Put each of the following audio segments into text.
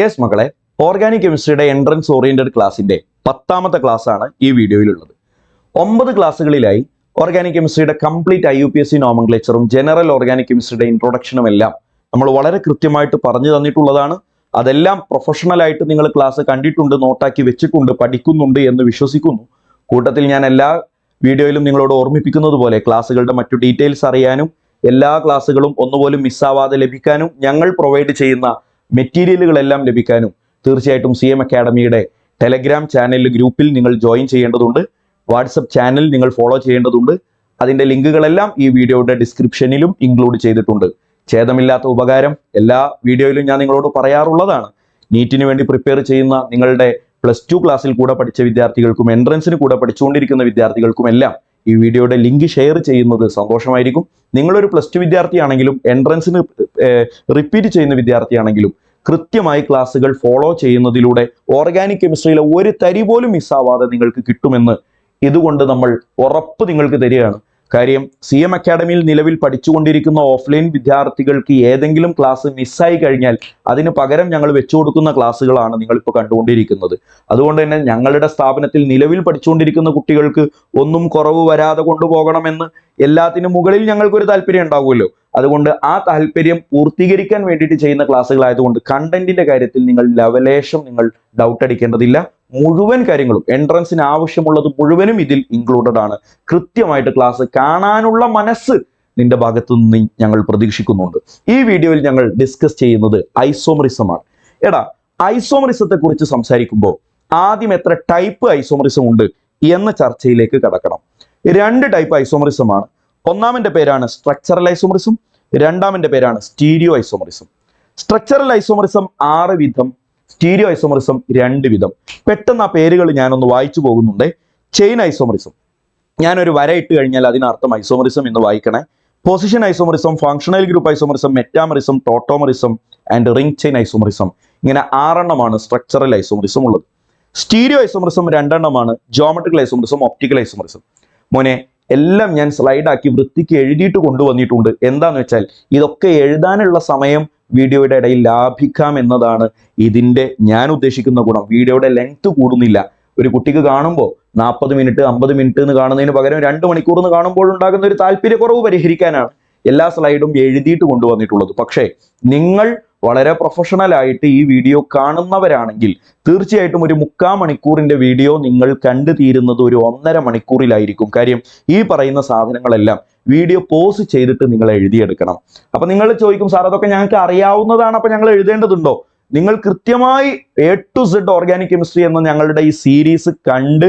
Yes മക്കളെ, organic കെമിസ്ട്രിയുടെ entrance oriented ക്ലാസിന്റെ 10ാമത്തെ class ആണ് ഈ വീഡിയോയിലുള്ളത്. 9 ക്ലാസ്സുകളിലായി ഓർഗാനിക് കെമിസ്ട്രിയുടെ കംപ്ലീറ്റ് IUPAC നോമൻക്ലേച്ചറും ജനറൽ ഓർഗാനിക് കെമിസ്ട്രിയുടെ ഇൻട്രൊഡക്ഷനും എല്ലാം നമ്മൾ വളരെ കൃത്യമായിട്ട് പറഞ്ഞു തന്നിട്ടുള്ളതാണ്. അതെല്ലാം പ്രൊഫഷണൽ ആയിട്ട് നിങ്ങൾ ക്ലാസ് കണ്ടിട്ടുണ്ട്, നോട്ടാക്കി വെച്ചിട്ടുണ്ട്, പഠിക്കുന്നുണ്ട് എന്ന് വിശ്വസിക്കുന്നു. കൂട്ടത്തിൽ ഞാൻ എല്ലാ വീഡിയോയിലും നിങ്ങളോട് ഓർമ്മിപ്പിക്കുന്നത് പോലെ ക്ലാസ്സുകളുടെ മറ്റു ഡീറ്റെയിൽസ് അറിയാനും എല്ലാ ക്ലാസ്സുകളും ഒന്നുപോലും മിസ്സാവാതെ ലഭിക്കാനും ഞങ്ങൾ പ്രൊവൈഡ് ചെയ്യുന്ന മെറ്റീരിയലുകളെല്ലാം ലഭിക്കാനും തീർച്ചയായിട്ടും CM അക്കാഡമിയുടെ ടെലഗ്രാം ചാനലിൽ ഗ്രൂപ്പിൽ നിങ്ങൾ ജോയിൻ ചെയ്യേണ്ടതുണ്ട്. വാട്സപ്പ് ചാനൽ നിങ്ങൾ ഫോളോ ചെയ്യേണ്ടതുണ്ട്. അതിൻ്റെ ലിങ്കുകളെല്ലാം ഈ വീഡിയോയുടെ ഡിസ്ക്രിപ്ഷനിലും ഇൻക്ലൂഡ് ചെയ്തിട്ടുണ്ട്. ഛേദമില്ലാത്ത ഉപകാരം എല്ലാ വീഡിയോയിലും ഞാൻ നിങ്ങളോട് പറയാറുള്ളതാണ്. നീറ്റിന് വേണ്ടി പ്രിപ്പയർ ചെയ്യുന്ന നിങ്ങളുടെ +2 ക്ലാസ്സിൽ കൂടെ പഠിച്ച വിദ്യാർത്ഥികൾക്കും എൻട്രൻസിന് കൂടെ പഠിച്ചുകൊണ്ടിരിക്കുന്ന വിദ്യാർത്ഥികൾക്കും എല്ലാം ഈ വീഡിയോയുടെ ലിങ്ക് ഷെയർ ചെയ്യുന്നത് സന്തോഷമായിരിക്കും. നിങ്ങളൊരു +2 വിദ്യാർത്ഥിയാണെങ്കിലും എൻട്രൻസിന് റിപ്പീറ്റ് ചെയ്യുന്ന വിദ്യാർത്ഥിയാണെങ്കിലും കൃത്യമായി ക്ലാസ്സുകൾ ഫോളോ ചെയ്യുന്നതിലൂടെ ഓർഗാനിക് കെമിസ്ട്രിയിലെ ഒരു തരി പോലും മിസ്സാവാതെ നിങ്ങൾക്ക് കിട്ടുമെന്ന് ഇതുകൊണ്ട് നമ്മൾ ഉറപ്പ് നിങ്ങൾക്ക് തരികയാണ്. കാര്യം CM അക്കാഡമിയിൽ നിലവിൽ പഠിച്ചുകൊണ്ടിരിക്കുന്ന ഓഫ്ലൈൻ വിദ്യാർത്ഥികൾക്ക് ഏതെങ്കിലും ക്ലാസ് മിസ്സായി കഴിഞ്ഞാൽ അതിന് പകരം ഞങ്ങൾ വെച്ചു കൊടുക്കുന്ന ക്ലാസ്സുകളാണ് നിങ്ങളിപ്പോൾ കണ്ടുകൊണ്ടിരിക്കുന്നത്. അതുകൊണ്ട് തന്നെ ഞങ്ങളുടെ സ്ഥാപനത്തിൽ നിലവിൽ പഠിച്ചുകൊണ്ടിരിക്കുന്ന കുട്ടികൾക്ക് ഒന്നും കുറവ് വരാതെ കൊണ്ടുപോകണമെന്ന് എല്ലാത്തിനും മുകളിൽ ഞങ്ങൾക്കൊരു താല്പര്യം ഉണ്ടാവുമല്ലോ. അതുകൊണ്ട് ആ താല്പര്യം പൂർത്തീകരിക്കാൻ വേണ്ടിയിട്ട് ചെയ്യുന്ന ക്ലാസ്സുകളായതുകൊണ്ട് കണ്ടന്റിന്റെ കാര്യത്തിൽ നിങ്ങൾ ലവലേശം നിങ്ങൾ ഡൗട്ട് അടിക്കേണ്ടതില്ല. മുഴുവൻ കാര്യങ്ങളും എൻട്രൻസിന് ആവശ്യമുള്ളത് മുഴുവനും ഇതിൽ ഇൻക്ലൂഡഡ് ആണ്. കൃത്യമായിട്ട് ക്ലാസ് കാണാനുള്ള മനസ്സ് നിന്റെ ഭാഗത്തു നിന്ന് ഞങ്ങൾ പ്രതീക്ഷിക്കുന്നുണ്ട്. ഈ വീഡിയോയിൽ ഞങ്ങൾ ഡിസ്കസ് ചെയ്യുന്നത് ഐസോമറിസം ആണ്. ഐസോമറിസത്തെ കുറിച്ച് സംസാരിക്കുമ്പോൾ ആദ്യം എത്ര ടൈപ്പ് ഐസോമറിസം ഉണ്ട് എന്ന ചർച്ചയിലേക്ക് കടക്കണം. 2 ടൈപ്പ് ഐസോമറിസം ആണ്. ഒന്നാമന്റെ പേരാണ് സ്ട്രക്ചറൽ ഐസോമറിസം, രണ്ടാമന്റെ പേരാണ് സ്റ്റീരിയോ ഐസോമറിസം. സ്ട്രക്ചറൽ ഐസോമറിസം 6 വിധം, സ്റ്റീരിയോ ഐസോമറിസം 2 വിധം. പെട്ടെന്ന് ആ പേരുകൾ ഞാനൊന്ന് വായിച്ചു പോകുന്നുണ്ട്. ചെയിൻ ഐസോമറിസം, ഞാനൊരു വര ഇട്ട് കഴിഞ്ഞാൽ അതിനർത്ഥം ഐസോമറിസം എന്ന് വായിക്കണേ. Position isomerism, functional group isomerism, metamerism, tautomerism and ring chain isomerism. ഇങ്ങനെ 6 എണ്ണമാണ് സ്ട്രക്ചറൽ ഐസോമറിസം ഉള്ളത്. സ്റ്റീരിയോ ഐസോമറിസം 2 എണ്ണമാണ്, ജോമെട്രിക്കൽ ഐസോമറിസം, ഒപ്റ്റിക്കൽ ഐസോമറിസം. മോനെ, എല്ലാം ഞാൻ സ്ലൈഡാക്കി വൃത്തിക്ക് എഴുതിയിട്ട് കൊണ്ടുവന്നിട്ടുണ്ട്. എന്താന്ന് വെച്ചാൽ ഇതൊക്കെ എഴുതാനുള്ള സമയം വീഡിയോയുടെ ഇടയിൽ ലാഭിക്കാം എന്നതാണ് ഇതിൻ്റെ ഞാൻ ഉദ്ദേശിക്കുന്ന ഗുണം. വീഡിയോയുടെ ലെങ്ത് കൂടുന്നില്ല. ഒരു കുട്ടിക്ക് കാണുമ്പോൾ 40 മിനിറ്റ് 50 മിനിറ്റ് എന്ന് കാണുന്നതിന് പകരം 2 മണിക്കൂർ എന്ന് കാണുമ്പോൾ ഉണ്ടാകുന്ന ഒരു താല്പര്യക്കുറവ് പരിഹരിക്കാനാണ് എല്ലാ സ്ലൈഡും എഴുതിയിട്ട് കൊണ്ടുവന്നിട്ടുള്ളത്. പക്ഷേ നിങ്ങൾ വളരെ പ്രൊഫഷണൽ ആയിട്ട് ഈ വീഡിയോ കാണുന്നവരാണെങ്കിൽ തീർച്ചയായിട്ടും ഒരു 3/4 മണിക്കൂറിന്റെ വീഡിയോ നിങ്ങൾ കണ്ടു തീരുന്നത് ഒരു 1.5 മണിക്കൂറിലായിരിക്കും. കാര്യം ഈ പറയുന്ന സാധനങ്ങളെല്ലാം വീഡിയോ പോസ് ചെയ്തിട്ട് നിങ്ങൾ എഴുതിയെടുക്കണം. അപ്പൊ നിങ്ങൾ ചോദിക്കും, സാർ അതൊക്കെ ഞങ്ങൾക്ക് അറിയാവുന്നതാണ്, അപ്പൊ ഞങ്ങൾ എഴുതേണ്ടതുണ്ടോ? നിങ്ങൾ കൃത്യമായി A to Z organic chemistry എന്ന ഞങ്ങളുടെ ഈ സീരീസ് കണ്ട്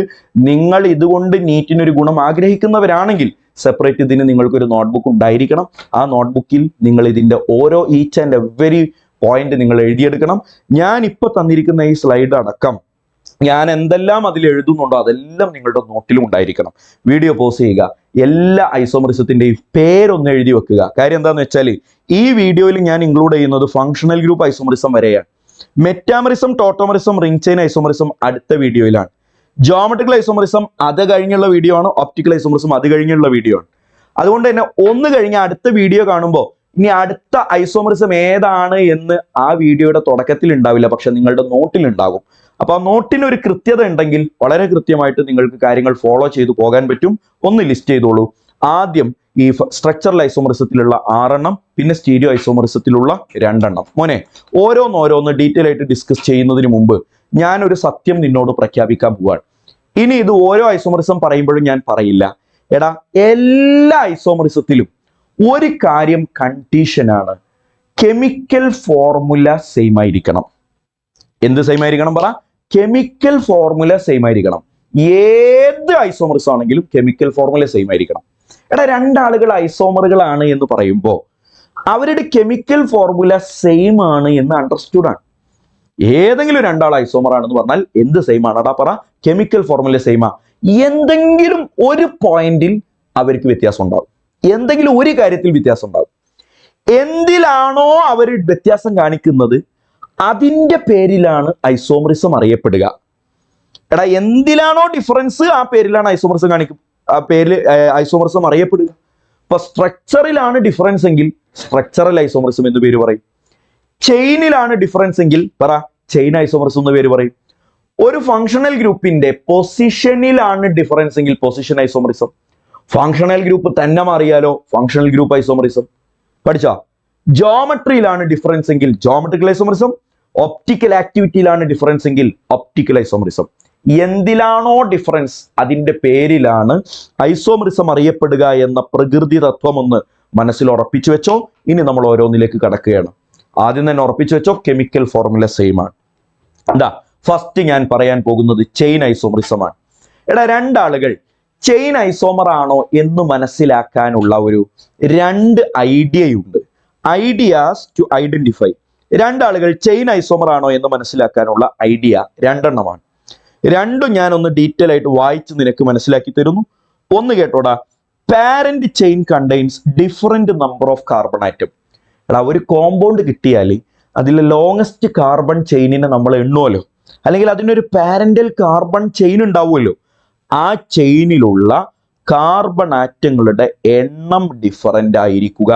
നിങ്ങൾ ഇതുകൊണ്ട് നീറ്റിനൊരു ഗുണം ആഗ്രഹിക്കുന്നവരാണെങ്കിൽ സെപ്പറേറ്റ് ഇതിന് നിങ്ങൾക്കൊരു നോട്ട്ബുക്ക് ഉണ്ടായിരിക്കണം. ആ നോട്ട്ബുക്കിൽ നിങ്ങൾ ഇതിൻ്റെ ഓരോ ഈച്ച് ആൻഡ് എവരി പോയിന്റ് നിങ്ങൾ എഴുതിയെടുക്കണം. ഞാൻ ഇപ്പോൾ തന്നിരിക്കുന്ന ഈ സ്ലൈഡ് അടക്കം ഞാൻ എന്തെല്ലാം അതിൽ എഴുതുന്നുണ്ടോ അതെല്ലാം നിങ്ങളുടെ നോട്ടിലും ഉണ്ടായിരിക്കണം. വീഡിയോ പോസ് ചെയ്യുക, എല്ലാ ഐസോമറിസത്തിൻ്റെയും പേരൊന്ന് എഴുതി വെക്കുക. കാര്യം എന്താണെന്ന് വെച്ചാൽ ഈ വീഡിയോയിൽ ഞാൻ ഇൻക്ലൂഡ് ചെയ്യുന്നത് ഫങ്ഷണൽ ഗ്രൂപ്പ് ഐസോമറിസം വരെയാണ്. മെറ്റാമറിസം, ടോട്ടോമറിസം, റിംഗ് ചെയിൻ ഐസോമറിസം അടുത്ത വീഡിയോയിലാണ്. ജോമെട്രിക്കൽ ഐസോമറിസം അത് കഴിഞ്ഞുള്ള വീഡിയോ ആണ്. ഒപ്റ്റിക്കൽ ഐസോമറിസം അത് കഴിഞ്ഞുള്ള വീഡിയോ ആണ്. അതുകൊണ്ട് തന്നെ ഒന്ന് കഴിഞ്ഞ അടുത്ത വീഡിയോ കാണുമ്പോൾ ഇനി അടുത്ത ഐസോമറിസം ഏതാണ് എന്ന് ആ വീഡിയോയുടെ തുടക്കത്തിൽ ഉണ്ടാവില്ല, പക്ഷെ നിങ്ങളുടെ നോട്ടിൽ ഉണ്ടാകും. അപ്പൊ ആ നോട്ടിന് ഒരു കൃത്യത ഉണ്ടെങ്കിൽ വളരെ കൃത്യമായിട്ട് നിങ്ങൾക്ക് കാര്യങ്ങൾ ഫോളോ ചെയ്തു പോകാൻ പറ്റും. ഒന്ന് ലിസ്റ്റ് ചെയ്തോളൂ. ആദ്യം ഈ സ്ട്രക്ചറൽ ഐസോമറിസത്തിലുള്ള 6 എണ്ണം, പിന്നെ സ്റ്റീരിയോ ഐസോമറിസത്തിലുള്ള 2 എണ്ണം. മോനെ, ഓരോന്നോരോന്ന് ഡീറ്റെയിൽ ആയിട്ട് ഡിസ്കസ് ചെയ്യുന്നതിന് മുമ്പ് ഞാനൊരു സത്യം നിന്നോട് പ്രഖ്യാപിക്കാൻ പോവാണ്. ഇനി ഇത് ഓരോ ഐസോമറിസം പറയുമ്പോഴും ഞാൻ പറയില്ല, എല്ലാ ഐസോമറിസത്തിലും ഒരു കാര്യം കണ്ടീഷനാണ്, കെമിക്കൽ ഫോർമുല സെയിം ആയിരിക്കണം. എന്ത് സെയിം ആയിരിക്കണം? പറ. കെമിക്കൽ ഫോർമുല സെയിം ആയിരിക്കണം. ഏത് ഐസോമറിസം ആണെങ്കിലും കെമിക്കൽ ഫോർമുല സെയിം ആയിരിക്കണം. 2 ആളുകൾ ഐസോമറുകളാണ് എന്ന് പറയുമ്പോൾ അവരുടെ കെമിക്കൽ ഫോർമുല സെയിം ആണ് എന്ന് അണ്ടർസ്റ്റുഡ് ആണ്. ഏതെങ്കിലും 2 ആൾ ഐസോമർ ആണെന്ന് പറഞ്ഞാൽ എന്ത് സെയിം ആണ്? പറ. കെമിക്കൽ ഫോർമുല സെയിമാ. എന്തെങ്കിലും ഒരു പോയിന്റിൽ അവർക്ക് വ്യത്യാസം ഉണ്ടാവും. എന്തെങ്കിലും ഒരു കാര്യത്തിൽ വ്യത്യാസം ഉണ്ടാവും. എന്തിലാണോ അവർ വ്യത്യാസം കാണിക്കുന്നത് അതിൻ്റെ പേരിലാണ് ഐസോമറിസം അറിയപ്പെടുക. എന്തിലാണോ ഡിഫറൻസ് ആ പേരിലാണ് ഐസോമറിസം ഐസോമറിസം അറിയപ്പെടുക. ഇപ്പൊ സ്ട്രക്ചറിലാണ് ഡിഫറൻസ് എങ്കിൽ സ്ട്രക്ചറൽ ഐസോമറിസം എന്ന് പേര് പറയും. ചെയിനിലാണ് ഡിഫറൻസ് എങ്കിൽ പറ ചെയിൻ ഐസോമറിസം എന്ന് പേര് പറയും? ഒരു ഫങ്ഷണൽ ഗ്രൂപ്പിന്റെ പൊസിഷനിലാണ് ഡിഫറൻസ് എങ്കിൽ പൊസിഷൻ ഐസോമറിസം. ഫങ്ഷണൽ ഗ്രൂപ്പ് തന്നെ മാറിയാലോ ഫങ്ഷണൽ ഗ്രൂപ്പ് ഐസോമറിസം. പഠിച്ചോ? ജോമെട്രിയിലാണ് ഡിഫറൻസ് എങ്കിൽ ജോമെട്രിക്കൽ ഐസോമറിസം, ഒപ്റ്റിക്കൽ ആക്ടിവിറ്റിയിലാണ് ഡിഫറൻസ് എങ്കിൽ ഒപ്റ്റിക്കൽ ഐസോമറിസം. എന്തിലാണോ ഡിഫറൻസ് അതിന്റെ പേരിലാണ് ഐസോമറിസം അറിയപ്പെടുക എന്ന പ്രകൃതി തത്വം ഒന്ന് മനസ്സിൽ ഉറപ്പിച്ചു വെച്ചോ. ഇനി നമ്മൾ ഓരോന്നിലേക്ക് കടക്കുകയാണ്. ആദ്യം തന്നെ ഉറപ്പിച്ചു വെച്ചോ, കെമിക്കൽ ഫോർമുല സെയിം ആണ്. എന്താ ഫസ്റ്റ് ഞാൻ പറയാൻ പോകുന്നത് ചെയിൻ ഐസോമറിസം ആണ്. എടാ, രണ്ടാളുകൾ ചെയിൻ ഐസോമർ ആണോ എന്ന് മനസ്സിലാക്കാനുള്ള ഒരു രണ്ട് ഐഡിയയുണ്ട്. Ideas to identify. രണ്ടാളുകൾ ചെയിൻ ഐസോമർ ആണോ എന്ന് മനസ്സിലാക്കാനുള്ള ഐഡിയ രണ്ടെണ്ണമാണ്. രണ്ടും ഞാൻ ഒന്ന് ഡീറ്റെയിൽ ആയിട്ട് വായിച്ച് നിനക്ക് മനസ്സിലാക്കി തരുന്നു. ഒന്ന് കേട്ടോടാ. Parent chain contains different number of carbon atom. എടാ, ഒരു കോമ്പൗണ്ട് കിട്ടിയാൽ അതിലെ ലോങ്ങസ്റ്റ് കാർബൺ ചെയിനിനെ നമ്മൾ എണ്ണുമല്ലോ, അല്ലെങ്കിൽ അതിനൊരു പാരന്റൽ കാർബൺ ചെയിൻ ഉണ്ടാവുമല്ലോ. ആ ചെയിനിലുള്ള കാർബൺ ആറ്റങ്ങളുടെ എണ്ണം ഡിഫറൻ്റ് ആയിരിക്കുക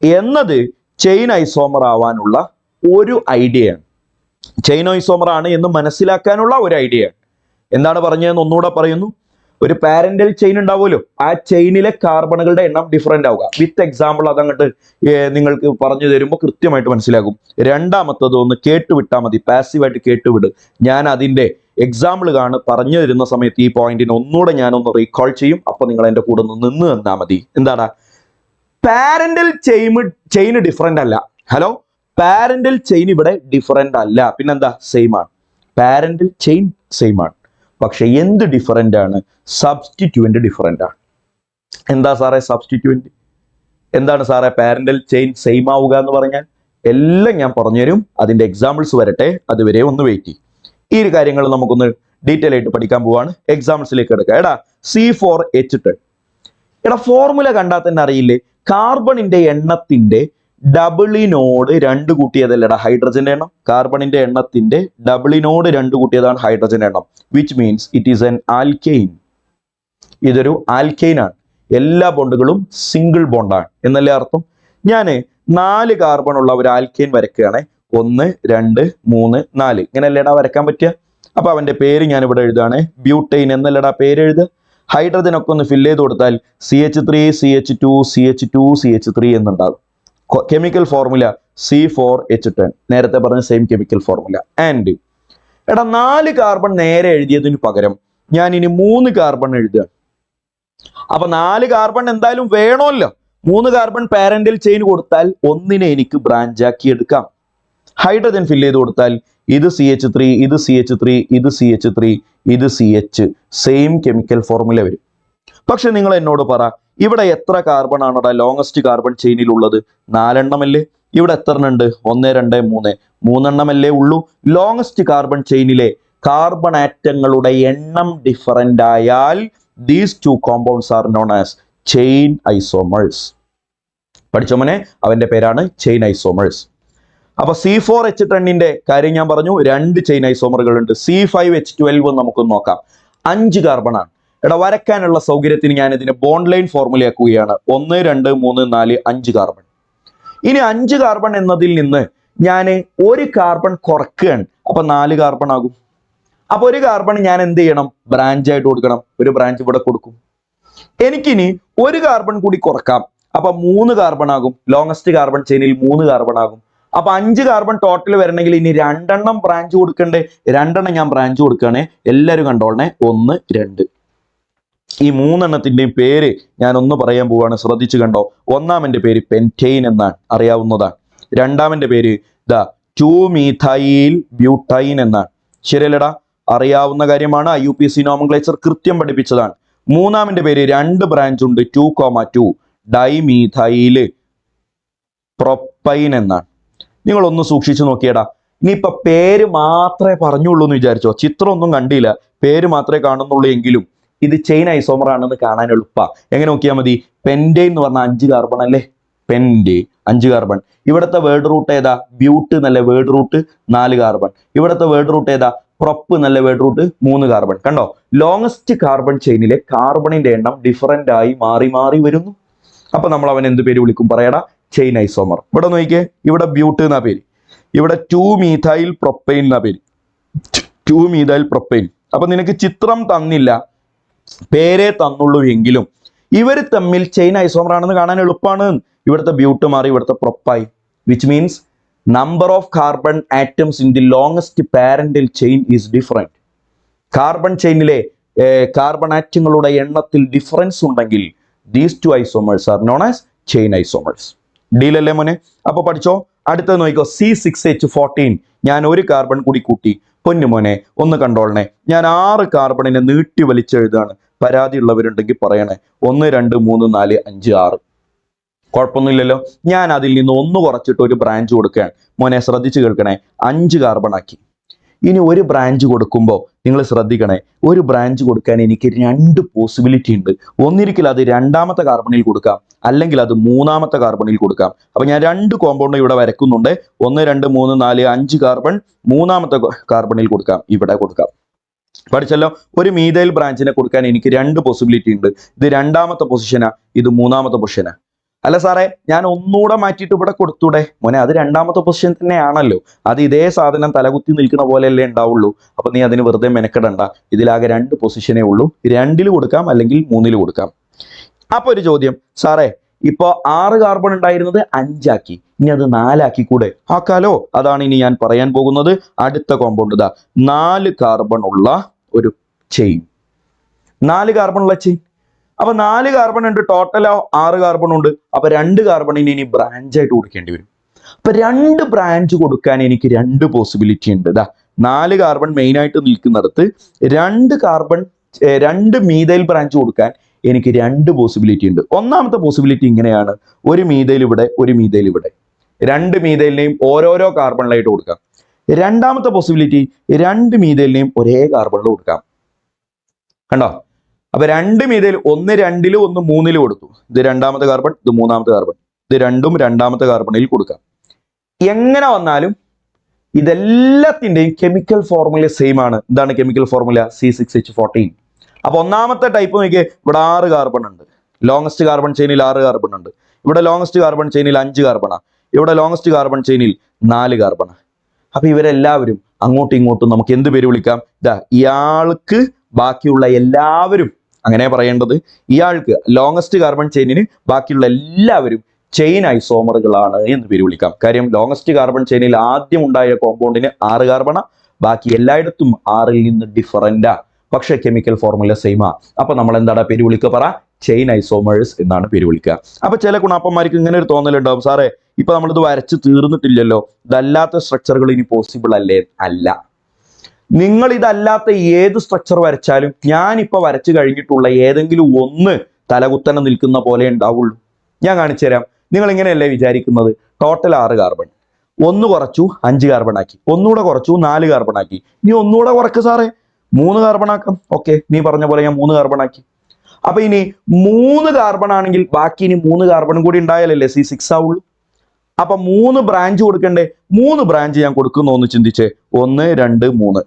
എന്നത് ചെയിൻ ഐസോമർ ആവാനുള്ള ഒരു ഐഡിയയാണ്. ചെയിൻ ഐസോമർ ആണ് എന്ന് മനസ്സിലാക്കാനുള്ള ഒരു ഐഡിയയാണ്. എന്താണ് പറഞ്ഞതെന്ന് ഒന്നുകൂടെ പറയുന്നു. ഒരു പാരന്റൽ ചെയിൻ ഉണ്ടാവുമല്ലോ, ആ ചെയിനിലെ കാർബണുകളുടെ എണ്ണം ഡിഫറൻ്റ് ആവുക. വിത്ത് എക്സാമ്പിൾ അതങ്ങോട്ട് നിങ്ങൾക്ക് പറഞ്ഞു തരുമ്പോൾ കൃത്യമായിട്ട് മനസ്സിലാകും. രണ്ടാമത്തത് ഒന്ന് കേട്ടുവിട്ടാൽ മതി, പാസീവായിട്ട് കേട്ടുവിട്. ഞാൻ അതിൻ്റെ എക്സാമ്പിൾ പറഞ്ഞു തരുന്ന സമയത്ത് ഈ പോയിന്റിന് ഒന്നുകൂടെ ഞാനൊന്ന് റീകോൾ ചെയ്യും. അപ്പൊ നിങ്ങൾ എൻ്റെ കൂടെ ഒന്ന് നിന്ന് തന്നാൽ മതി. എന്താണ് പാരന്റൽ ചെയിൻ ഡിഫറൻ്റ് അല്ല. ഹലോ, പാരന്റൽ ചെയിൻ ഇവിടെ ഡിഫറൻ്റ് അല്ല. പിന്നെന്താ? സെയിം ആണ്. പാരന്റൽ ചെയിൻ സെയിം ആണ്. പക്ഷെ എന്ത് ഡിഫറൻ്റ് ആണ്? സബ്സ്റ്റിറ്റ്യൂവന്റ് ഡിഫറൻ്റ് ആണ്. എന്താ സാറേ സബ്സ്റ്റിറ്റ്യൂവന്റ്? എന്താണ് സാറേ പാരന്റൽ ചെയിൻ സെയിം ആവുക എന്ന് പറഞ്ഞാൽ? എല്ലാം ഞാൻ പറഞ്ഞുതരും. അതിന്റെ എക്സാമ്പിൾസ് വരട്ടെ, അതുവരെ ഒന്ന് വെയിറ്റ് ചെയ്യും. ഈ ഒരു കാര്യങ്ങൾ നമുക്കൊന്ന് ഡീറ്റെയിൽ ആയിട്ട് പഠിക്കാൻ പോവാണ്. എക്സാമ്പിൾസിലേക്ക് എടുക്കാം. എടാ, C4H10. എടാ, ഫോർമുല കണ്ടാൽ തന്നെ അറിയില്ലേ, കാർബണിന്റെ എണ്ണത്തിന്റെ ഡബിളിനോട് രണ്ട് കൂട്ടിയതല്ലടാ ഹൈഡ്രജന്റെ എണ്ണം. കാർബണിന്റെ എണ്ണത്തിന്റെ ഡബിളിനോട് രണ്ട് കൂട്ടിയതാണ് ഹൈഡ്രജന്റെ എണ്ണം. Which means it is N alkane. ഇതൊരു ആൽക്കെയിൻ ആണ്. എല്ലാ ബോണ്ടുകളും സിംഗിൾ ബോണ്ടാണ് എന്നല്ലേ അർത്ഥം. ഞാൻ 4 കാർബൺ ഉള്ള ഒരു ആൽക്കെയിൻ വരയ്ക്കുകയാണ്. 1 2 3 4 ഇങ്ങനെയല്ലേടാ വരയ്ക്കാൻ പറ്റുക. അപ്പൊ അവന്റെ പേര് ഞാൻ ഇവിടെ എഴുതാണ്, ബ്യൂട്ടൈൻ എന്നല്ലടാ പേര് എഴുതുക. ഹൈഡ്രജൻ ഒക്കെ ഒന്ന് ഫില്ല് ചെയ്ത് കൊടുത്താൽ CH3 CH2 CH2 CH3 എന്നുണ്ടാകും. Chemical formula C4H10. നേരത്തെ പറഞ്ഞ സെയിം കെമിക്കൽ ഫോർമുല. ആൻഡ് എടാ, 4 കാർബൺ നേരെ എഴുതിയതിന് പകരം ഞാൻ ഇനി 3 കാർബൺ എഴുതുക. അപ്പൊ 4 കാർബൺ എന്തായാലും വേണമല്ലോ. 3 കാർബൺ പാരന്റൽ ചെയിൻ കൊടുത്താൽ ഒന്നിനെ എനിക്ക് ബ്രാഞ്ച് ആക്കി എടുക്കാം. ഹൈഡ്രജൻ ഫില്ല് ചെയ്ത് കൊടുത്താൽ ഇത് CH3, ഇത് CH3, ഇത് CH3, ഇത് CH. സെയിം കെമിക്കൽ ഫോർമുല വരും. പക്ഷെ നിങ്ങൾ എന്നോട് പറ, ഇവിടെ എത്ര കാർബൺ ആണോടാ ലോങ്ങസ്റ്റ് കാർബൺ ചെയിനിലുള്ളത്? 4 എണ്ണമല്ലേ. ഇവിടെ എത്ര ഉണ്ട്? 1 2 3 3 എണ്ണമല്ലേ ഉള്ളൂ. ലോങ്ങസ്റ്റ് കാർബൺ ചെയിനിലെ കാർബൺ ആറ്റങ്ങളുടെ എണ്ണം ഡിഫറൻ്റ് ആയാൽ these two compounds are known as chain isomers. പഠിച്ചോമനെ, അവന്റെ പേരാണ് ചെയിൻ ഐസോമേഴ്സ്. അപ്പൊ C4H10ന്റെ കാര്യം ഞാൻ പറഞ്ഞു. 2 ചെയിൻ ഐസോമറുകൾ ഉണ്ട്. C5H12 നമുക്കൊന്ന് നോക്കാം. 5 കാർബൺ ആണ്. എടാ, വരയ്ക്കാനുള്ള സൗകര്യത്തിന് ഞാൻ ഇതിനെ ബോണ്ട് ലൈൻ ഫോർമുലയാക്കുകയാണ്. 1 2 3 4 5 കാർബൺ. ഇനി 5 കാർബൺ എന്നതിൽ നിന്ന് ഞാൻ ഒരു കാർബൺ കുറക്കുകയാണ്. അപ്പൊ 4 കാർബൺ ആകും. അപ്പൊ ഒരു കാർബൺ ഞാൻ എന്ത് ചെയ്യണം? ബ്രാഞ്ച് ആയിട്ട് കൊടുക്കണം. ഒരു ബ്രാഞ്ച് ഇവിടെ കൊടുക്കും. എനിക്കിനി ഒരു കാർബൺ കൂടി കുറക്കാം. അപ്പൊ 3 കാർബൺ ആകും. ലോങ്ങസ്റ്റ് കാർബൺ ചെയിനിൽ 3 കാർബൺ ആകും. അപ്പൊ 5 കാർബൺ ടോട്ടൽ വരണമെങ്കിൽ ഇനി 2 എണ്ണം ബ്രാഞ്ച് കൊടുക്കണ്ടേ? 2 എണ്ണം ഞാൻ ബ്രാഞ്ച് കൊടുക്കുകയാണെ. എല്ലാവരും കണ്ടോളണേ. 1 2. ഈ 3 എണ്ണത്തിന്റെയും പേര് ഞാൻ ഒന്ന് പറയാൻ പോവാണ്. ശ്രദ്ധിച്ചു കണ്ടോ. ഒന്നാമന്റെ പേര് പെൻറ്റെയിൻ എന്നാണ്, അറിയാവുന്നതാണ്. രണ്ടാമന്റെ പേര് 2-methyl butane എന്നാണ്. ശരിയല്ലടാ, അറിയാവുന്ന കാര്യമാണ്. IUPAC നോമൻക്ലേച്ചർ കൃത്യം പഠിപ്പിച്ചതാണ്. മൂന്നാമന്റെ പേര് 2 ബ്രാഞ്ച് ഉണ്ട്, 2,2 ഡൈമീഥൈൽ പ്രൊപ്പൈൻ എന്നാണ്. നിങ്ങളൊന്ന് സൂക്ഷിച്ചു നോക്കിയടാ. ഇനിയിപ്പൊ പേര് മാത്രമേ പറഞ്ഞുള്ളൂ എന്ന് വിചാരിച്ചോ? ചിത്രം ഒന്നും കണ്ടില്ല, പേര് മാത്രമേ കാണുന്നുള്ളൂ എങ്കിലും ഇത് ചെയിൻ ഐസോമർ ആണെന്ന് കാണാൻ എളുപ്പ. എങ്ങനെ നോക്കിയാൽ മതി? പെൻറ്റെയിൻ എന്ന് പറഞ്ഞാൽ 5 കാർബൺ അല്ലേ? പെൻറ്റ് 5 കാർബൺ. ഇവിടുത്തെ വേർഡ് റൂട്ട് ഏതാ? ബ്യൂട്ട് നല്ല വേർഡ് റൂട്ട് 4 കാർബൺ. ഇവിടുത്തെ വേർഡ് റൂട്ട് ഏതാ? പ്രൊപ്പ് നല്ല വേർഡ് റൂട്ട് 3 കാർബൺ. കണ്ടോ, ലോങ്ങസ്റ്റ് കാർബൺ ചെയിനിലെ കാർബണിന്റെ എണ്ണം ഡിഫറൻ്റ് ആയി മാറി മാറി വരുന്നു. അപ്പൊ നമ്മൾ അവൻ എന്ത് പേര് വിളിക്കും? പറയടാ, ചെയിൻ ഐസോമർ. ഇവിടെ നോക്കിയേ, ഇവിടെ ബ്യൂട്ട് എന്നാ പേര്. ഇവിടെ 2-methyl propane എന്നാ പേര്. 2-methyl propane. അപ്പൊ നിനക്ക് ചിത്രം തന്നില്ല, പേരേ തന്നുള്ളൂ എങ്കിലും ഇവർ തമ്മിൽ ചെയിൻ ഐസോമർ ആണെന്ന് കാണാൻ എളുപ്പമാണ്. ഇവിടുത്തെ ബ്യൂട്ട് മാറി ഇവിടുത്തെ പ്രൊപ്പായി, which means number of carbon atoms in the longest parental chain is different. Carbon ചെയിനിലെ കാർബൺ ആറ്റങ്ങളുടെ എണ്ണത്തിൽ ഡിഫറൻസ് ഉണ്ടെങ്കിൽ these two isomers are known as chain isomers. ഡീലല്ലേ മോനെ? അപ്പൊ പഠിച്ചോ. അടുത്തത് നോക്കിക്കോ, C6H14. ഞാൻ ഒരു കാർബൺ കൂടി കൂട്ടി. പൊന്നു മോനെ ഒന്ന് കണ്ടോളണേ, ഞാൻ 6 കാർബണിനെ നീട്ടി വലിച്ചെഴുതാണ്. പരാതി ഉള്ളവരുണ്ടെങ്കിൽ പറയണേ. 1 2 3 4 5 6. കുഴപ്പമൊന്നുമില്ലല്ലോ. ഞാൻ അതിൽ നിന്ന് 1 കുറച്ചിട്ട് ഒരു ബ്രാഞ്ച് കൊടുക്കുകയാണ്. മോനെ ശ്രദ്ധിച്ച് കേൾക്കണേ, 5 കാർബൺ ആക്കി. ഇനി ഒരു ബ്രാഞ്ച് കൊടുക്കുമ്പോൾ നിങ്ങൾ ശ്രദ്ധിക്കണേ, ഒരു ബ്രാഞ്ച് കൊടുക്കാൻ എനിക്ക് 2 പോസിബിലിറ്റി ഉണ്ട്. ഒന്നിരിക്കൽ അത് 2ാമത്തെ കാർബണിൽ കൊടുക്കാം, അല്ലെങ്കിൽ അത് 3ാമത്തെ കാർബണിൽ കൊടുക്കാം. അപ്പൊ ഞാൻ 2 കോമ്പൗണ്ട് ഇവിടെ വരക്കുന്നുണ്ട്. 1 2 3 4 5 കാർബൺ 3ാമത്തെ കാർബണിൽ കൊടുക്കാം, ഇവിടെ കൊടുക്കാം. പഠിച്ചല്ലോ. ഒരു മീഥൈൽ ബ്രാഞ്ചിനെ കൊടുക്കാൻ എനിക്ക് 2 പോസിബിലിറ്റി ഉണ്ട്. ഇത് 2ാമത്തെ പൊസിഷനാ, ഇത് 3ാമത്തെ പൊസിഷനാ. അല്ല സാറേ, ഞാൻ ഒന്നുകൂടെ മാറ്റിയിട്ട് ഇവിടെ കൊടുത്തൂടെ? മോനെ അത് 2ാമത്തെ പൊസിഷൻ തന്നെയാണല്ലോ. അത് ഇതേ സാധനം തലകുത്തി നിൽക്കുന്ന പോലെയല്ലേ ഉണ്ടാവുള്ളൂ. അപ്പൊ നീ അതിന് വെറുതെ മെനക്കെടണ്ട. ഇതിലാകെ 2 പൊസിഷനേ ഉള്ളൂ. 2ൽ കൊടുക്കാം, അല്ലെങ്കിൽ 3ൽ കൊടുക്കാം. അപ്പൊ ഒരു ചോദ്യം, സാറേ ഇപ്പൊ 6 കാർബൺ ഉണ്ടായിരുന്നത് 5 ആക്കി, ഇനി അത് 4 ആക്കി കൂടെ? ആക്കാലോ. അതാണ് ഇനി ഞാൻ പറയാൻ പോകുന്നത്. അടുത്ത കോമ്പൗണ്ട് ഇതാ, 4 കാർബൺ ഉള്ള ഒരു ചെയിൻ. 4 കാർബൺ ഉള്ള ചെയിൻ. അപ്പൊ 4 കാർബൺ ഉണ്ട്, ടോട്ടലോ 6 കാർബൺ ഉണ്ട്. അപ്പൊ 2 കാർബണിന് ഇനി ബ്രാഞ്ച് ആയിട്ട് കൊടുക്കേണ്ടി വരും. അപ്പൊ 2 ബ്രാഞ്ച് കൊടുക്കാൻ എനിക്ക് 2 പോസിബിലിറ്റി ഉണ്ട്. ഇതാ 4 കാർബൺ മെയിൻ ആയിട്ട് നിൽക്കുന്നിടത്ത് 2 മീഥൈൽ ബ്രാഞ്ച് കൊടുക്കാൻ എനിക്ക് 2 പോസിബിലിറ്റി ഉണ്ട്. ഒന്നാമത്തെ പോസിബിലിറ്റി ഇങ്ങനെയാണ്, ഒരു മീഥൈൽ ഇവിടെ, ഒരു മീഥൈൽ ഇവിടെ. 2 മീഥൈലിനെയും ഓരോരോ കാർബണിലായിട്ട് കൊടുക്കാം. 2ാമത്തെ പോസിബിലിറ്റി 2 മീഥൈലിനെയും ഒരേ കാർബണിൽ കൊടുക്കാം. കണ്ടോ? അപ്പൊ 2 മീഥൈൽ, 1 2ൽ 1 3ൽ കൊടുത്തു. ഇത് 2ാമത്തെ കാർബൺ, ഇത് 3ാമത്തെ കാർബൺ. ഇത് രണ്ടും 2ാമത്തെ കാർബണിൽ കൊടുക്കാം. എങ്ങനെ വന്നാലും ഇതെല്ലാത്തിന്റെയും കെമിക്കൽ ഫോർമുല സെയിം ആണ്. എന്താണ് കെമിക്കൽ ഫോർമുല? C6H14. അപ്പൊ ഒന്നാമത്തെ ടൈപ്പ് നോക്കിയേ, ഇവിടെ 6 കാർബൺ ഉണ്ട്. ലോങ്സ്റ്റ് കാർബൺ ചെയിനിൽ 6 കാർബൺ ഉണ്ട്. ഇവിടെ ലോങ്സ്റ്റ് കാർബൺ ചെയിനിൽ 5 കാർബണാ. ഇവിടെ ലോങ്സ്റ്റ് കാർബൺ ചെയിനിൽ 4 കാർബണാ. അപ്പൊ ഇവരെല്ലാവരും അങ്ങോട്ടും ഇങ്ങോട്ടും നമുക്ക് എന്ത് പേര് വിളിക്കാം? ഇതാ ഇയാൾക്ക് ബാക്കിയുള്ള എല്ലാവരും, അങ്ങനെ പറയേണ്ടത്, ഇയാൾക്ക് ലോങ്സ്റ്റ് കാർബൺ ചെയിനിന് ബാക്കിയുള്ള എല്ലാവരും ചെയിൻ ഐസോമറുകളാണ് എന്ന് പേര് വിളിക്കാം. കാര്യം ലോങ്സ്റ്റ് കാർബൺ ചെയിനിൽ ആദ്യം ഉണ്ടായ കോമ്പൗണ്ടിന് 6 കാർബണ, ബാക്കി എല്ലായിടത്തും 6ൽ നിന്ന് ഡിഫറൻറ്റാ, പക്ഷെ കെമിക്കൽ ഫോർമുല സെയിമാ. അപ്പൊ നമ്മൾ എന്താണ് പേര് വിളിക്കുക? പറ, ചെയിൻ ഐസോമേഴ്സ് എന്നാണ് പേര് വിളിക്കുക. അപ്പൊ ചില ഗുണാപ്പന്മാർക്ക് ഇങ്ങനെ ഒരു തോന്നലുണ്ടാവും, സാറേ ഇപ്പൊ നമ്മളിത് വരച്ച് തീർന്നിട്ടില്ലല്ലോ, ഇതല്ലാത്ത സ്ട്രക്ചറുകൾ ഇനി പോസിബിൾ അല്ലേ? അല്ല. നിങ്ങൾ ഇതല്ലാത്ത ഏത് സ്ട്രക്ചർ വരച്ചാലും ഞാനിപ്പോൾ വരച്ചു കഴിഞ്ഞിട്ടുള്ള ഏതെങ്കിലും ഒന്ന് തലകുത്തനെ നിൽക്കുന്ന പോലെ ഉണ്ടാവുള്ളൂ. ഞാൻ കാണിച്ചു തരാം. നിങ്ങൾ ഇങ്ങനെയല്ലേ വിചാരിക്കുന്നത്? ടോട്ടൽ 6 കാർബൺ, 1 കുറച്ചു 5 കാർബൺ ആക്കി, ഒന്നുകൂടെ കുറച്ചു 4 കാർബൺ ആക്കി. ഇനി ഒന്നുകൂടെ കുറക്ക് സാറേ, 3 കാർബൺ ആക്കാം. ഓക്കെ, നീ പറഞ്ഞ പോലെ ഞാൻ 3 കാർബൺ ആക്കി. അപ്പൊ ഇനി 3 കാർബൺ ആണെങ്കിൽ ബാക്കി ഇനി 3 കാർബൺ കൂടി ഉണ്ടായാലല്ലേ C6 ആവുള്ളൂ. അപ്പൊ 3 ബ്രാഞ്ച് കൊടുക്കണ്ടേ? 3 ബ്രാഞ്ച് ഞാൻ കൊടുക്കുന്നു ഒന്ന് ചിന്തിച്ചേ. 1 2 3.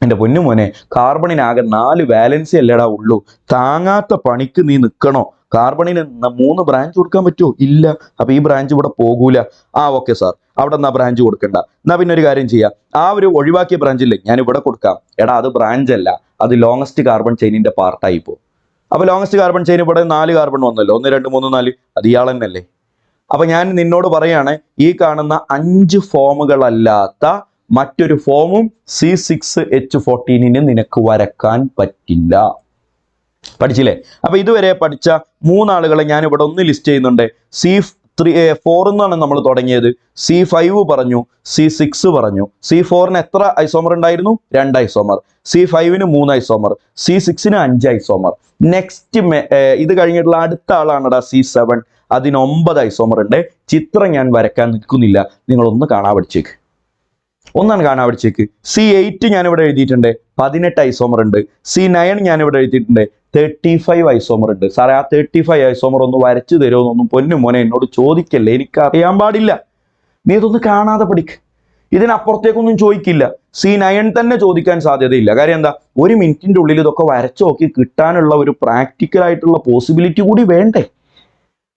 എന്റെ പൊന്നു മോനെ, കാർബണിനാകെ 4 വാലൻസി അല്ലേടാ ഉള്ളൂ. താങ്ങാത്ത പണിക്ക് നീ നിൽക്കണോ? കാർബണിന് 3 ബ്രാഞ്ച് കൊടുക്കാൻ പറ്റുമോ? ഇല്ല. അപ്പൊ ഈ ബ്രാഞ്ച് ഇവിടെ പോകൂല. ഓക്കെ സാർ, അവിടെ എന്നാ ബ്രാഞ്ച് കൊടുക്കണ്ട. എന്നാ പിന്നെ ഒരു കാര്യം ചെയ്യാം, ആ ഒരു ഒഴിവാക്കിയ ബ്രാഞ്ചില്ലേ ഞാൻ ഇവിടെ കൊടുക്കാം. എടാ അത് ബ്രാഞ്ച് അല്ല, അത് ലോങ്സ്റ്റ് കാർബൺ ചെയിനിന്റെ പാർട്ടായി പോകും. അപ്പൊ ലോങ്സ്റ്റ് കാർബൺ ചെയിൻ ഇവിടെ 4 കാർബൺ വന്നല്ലോ, 1 2 3 4, അത് ഇയാൾ തന്നെയല്ലേ. അപ്പൊ ഞാൻ നിന്നോട് പറയാണ്, ഈ കാണുന്ന 5 ഫോമുകളല്ലാത്ത മറ്റൊരു ഫോമും C6H14 നിനക്ക് വരക്കാൻ പറ്റില്ല. പഠിച്ചില്ലേ? അപ്പൊ ഇതുവരെ പഠിച്ച 3 ആളുകളെ ഞാൻ ഇവിടെ ഒന്ന് ലിസ്റ്റ് ചെയ്യുന്നുണ്ട്. C4 എന്നാണ് നമ്മൾ തുടങ്ങിയത്. C5 പറഞ്ഞു, C6 പറഞ്ഞു. C4 എത്ര ഐസോമർ ഉണ്ടായിരുന്നു? 2 isomer. C5 3 isomer. C6 5 isomer. Next ഇത് കഴിഞ്ഞിട്ടുള്ള അടുത്ത ആളാണ് C7. അതിന് 9 ഐസോമർ ഉണ്ട്. ചിത്രം ഞാൻ വരക്കാൻ നിൽക്കുന്നില്ല, നിങ്ങളൊന്ന് കാണാൻ പഠിച്ചേക്ക്. ഒന്നാണ് കാണാൻ പഠിച്ചേക്ക്. C8 ഞാനിവിടെ എഴുതിയിട്ടുണ്ട്, 18 ഐസോമർ ഉണ്ട്. C9 ഞാനിവിടെ എഴുതിയിട്ടുണ്ട്, 35 ഐസോമർ ഉണ്ട്. സാറേ ആ 35 ഐസോമർ ഒന്ന് വരച്ചു തരുമോ എന്നൊന്നും പൊന്നു മോനെ എന്നോട് ചോദിക്കല്ലേ, എനിക്ക് അറിയാൻ പാടില്ല. നീ ഇതൊന്ന് കാണാതെ പഠിക്ക്. ഇതിനപ്പുറത്തേക്കൊന്നും ചോദിക്കില്ല. C9 തന്നെ ചോദിക്കാൻ സാധ്യതയില്ല. കാര്യം എന്താ? 1 മിനിറ്റിന്റെ ഉള്ളിൽ ഇതൊക്കെ വരച്ചു നോക്കി കിട്ടാനുള്ള ഒരു പ്രാക്ടിക്കൽ ആയിട്ടുള്ള പോസിബിലിറ്റി കൂടി വേണ്ടേ?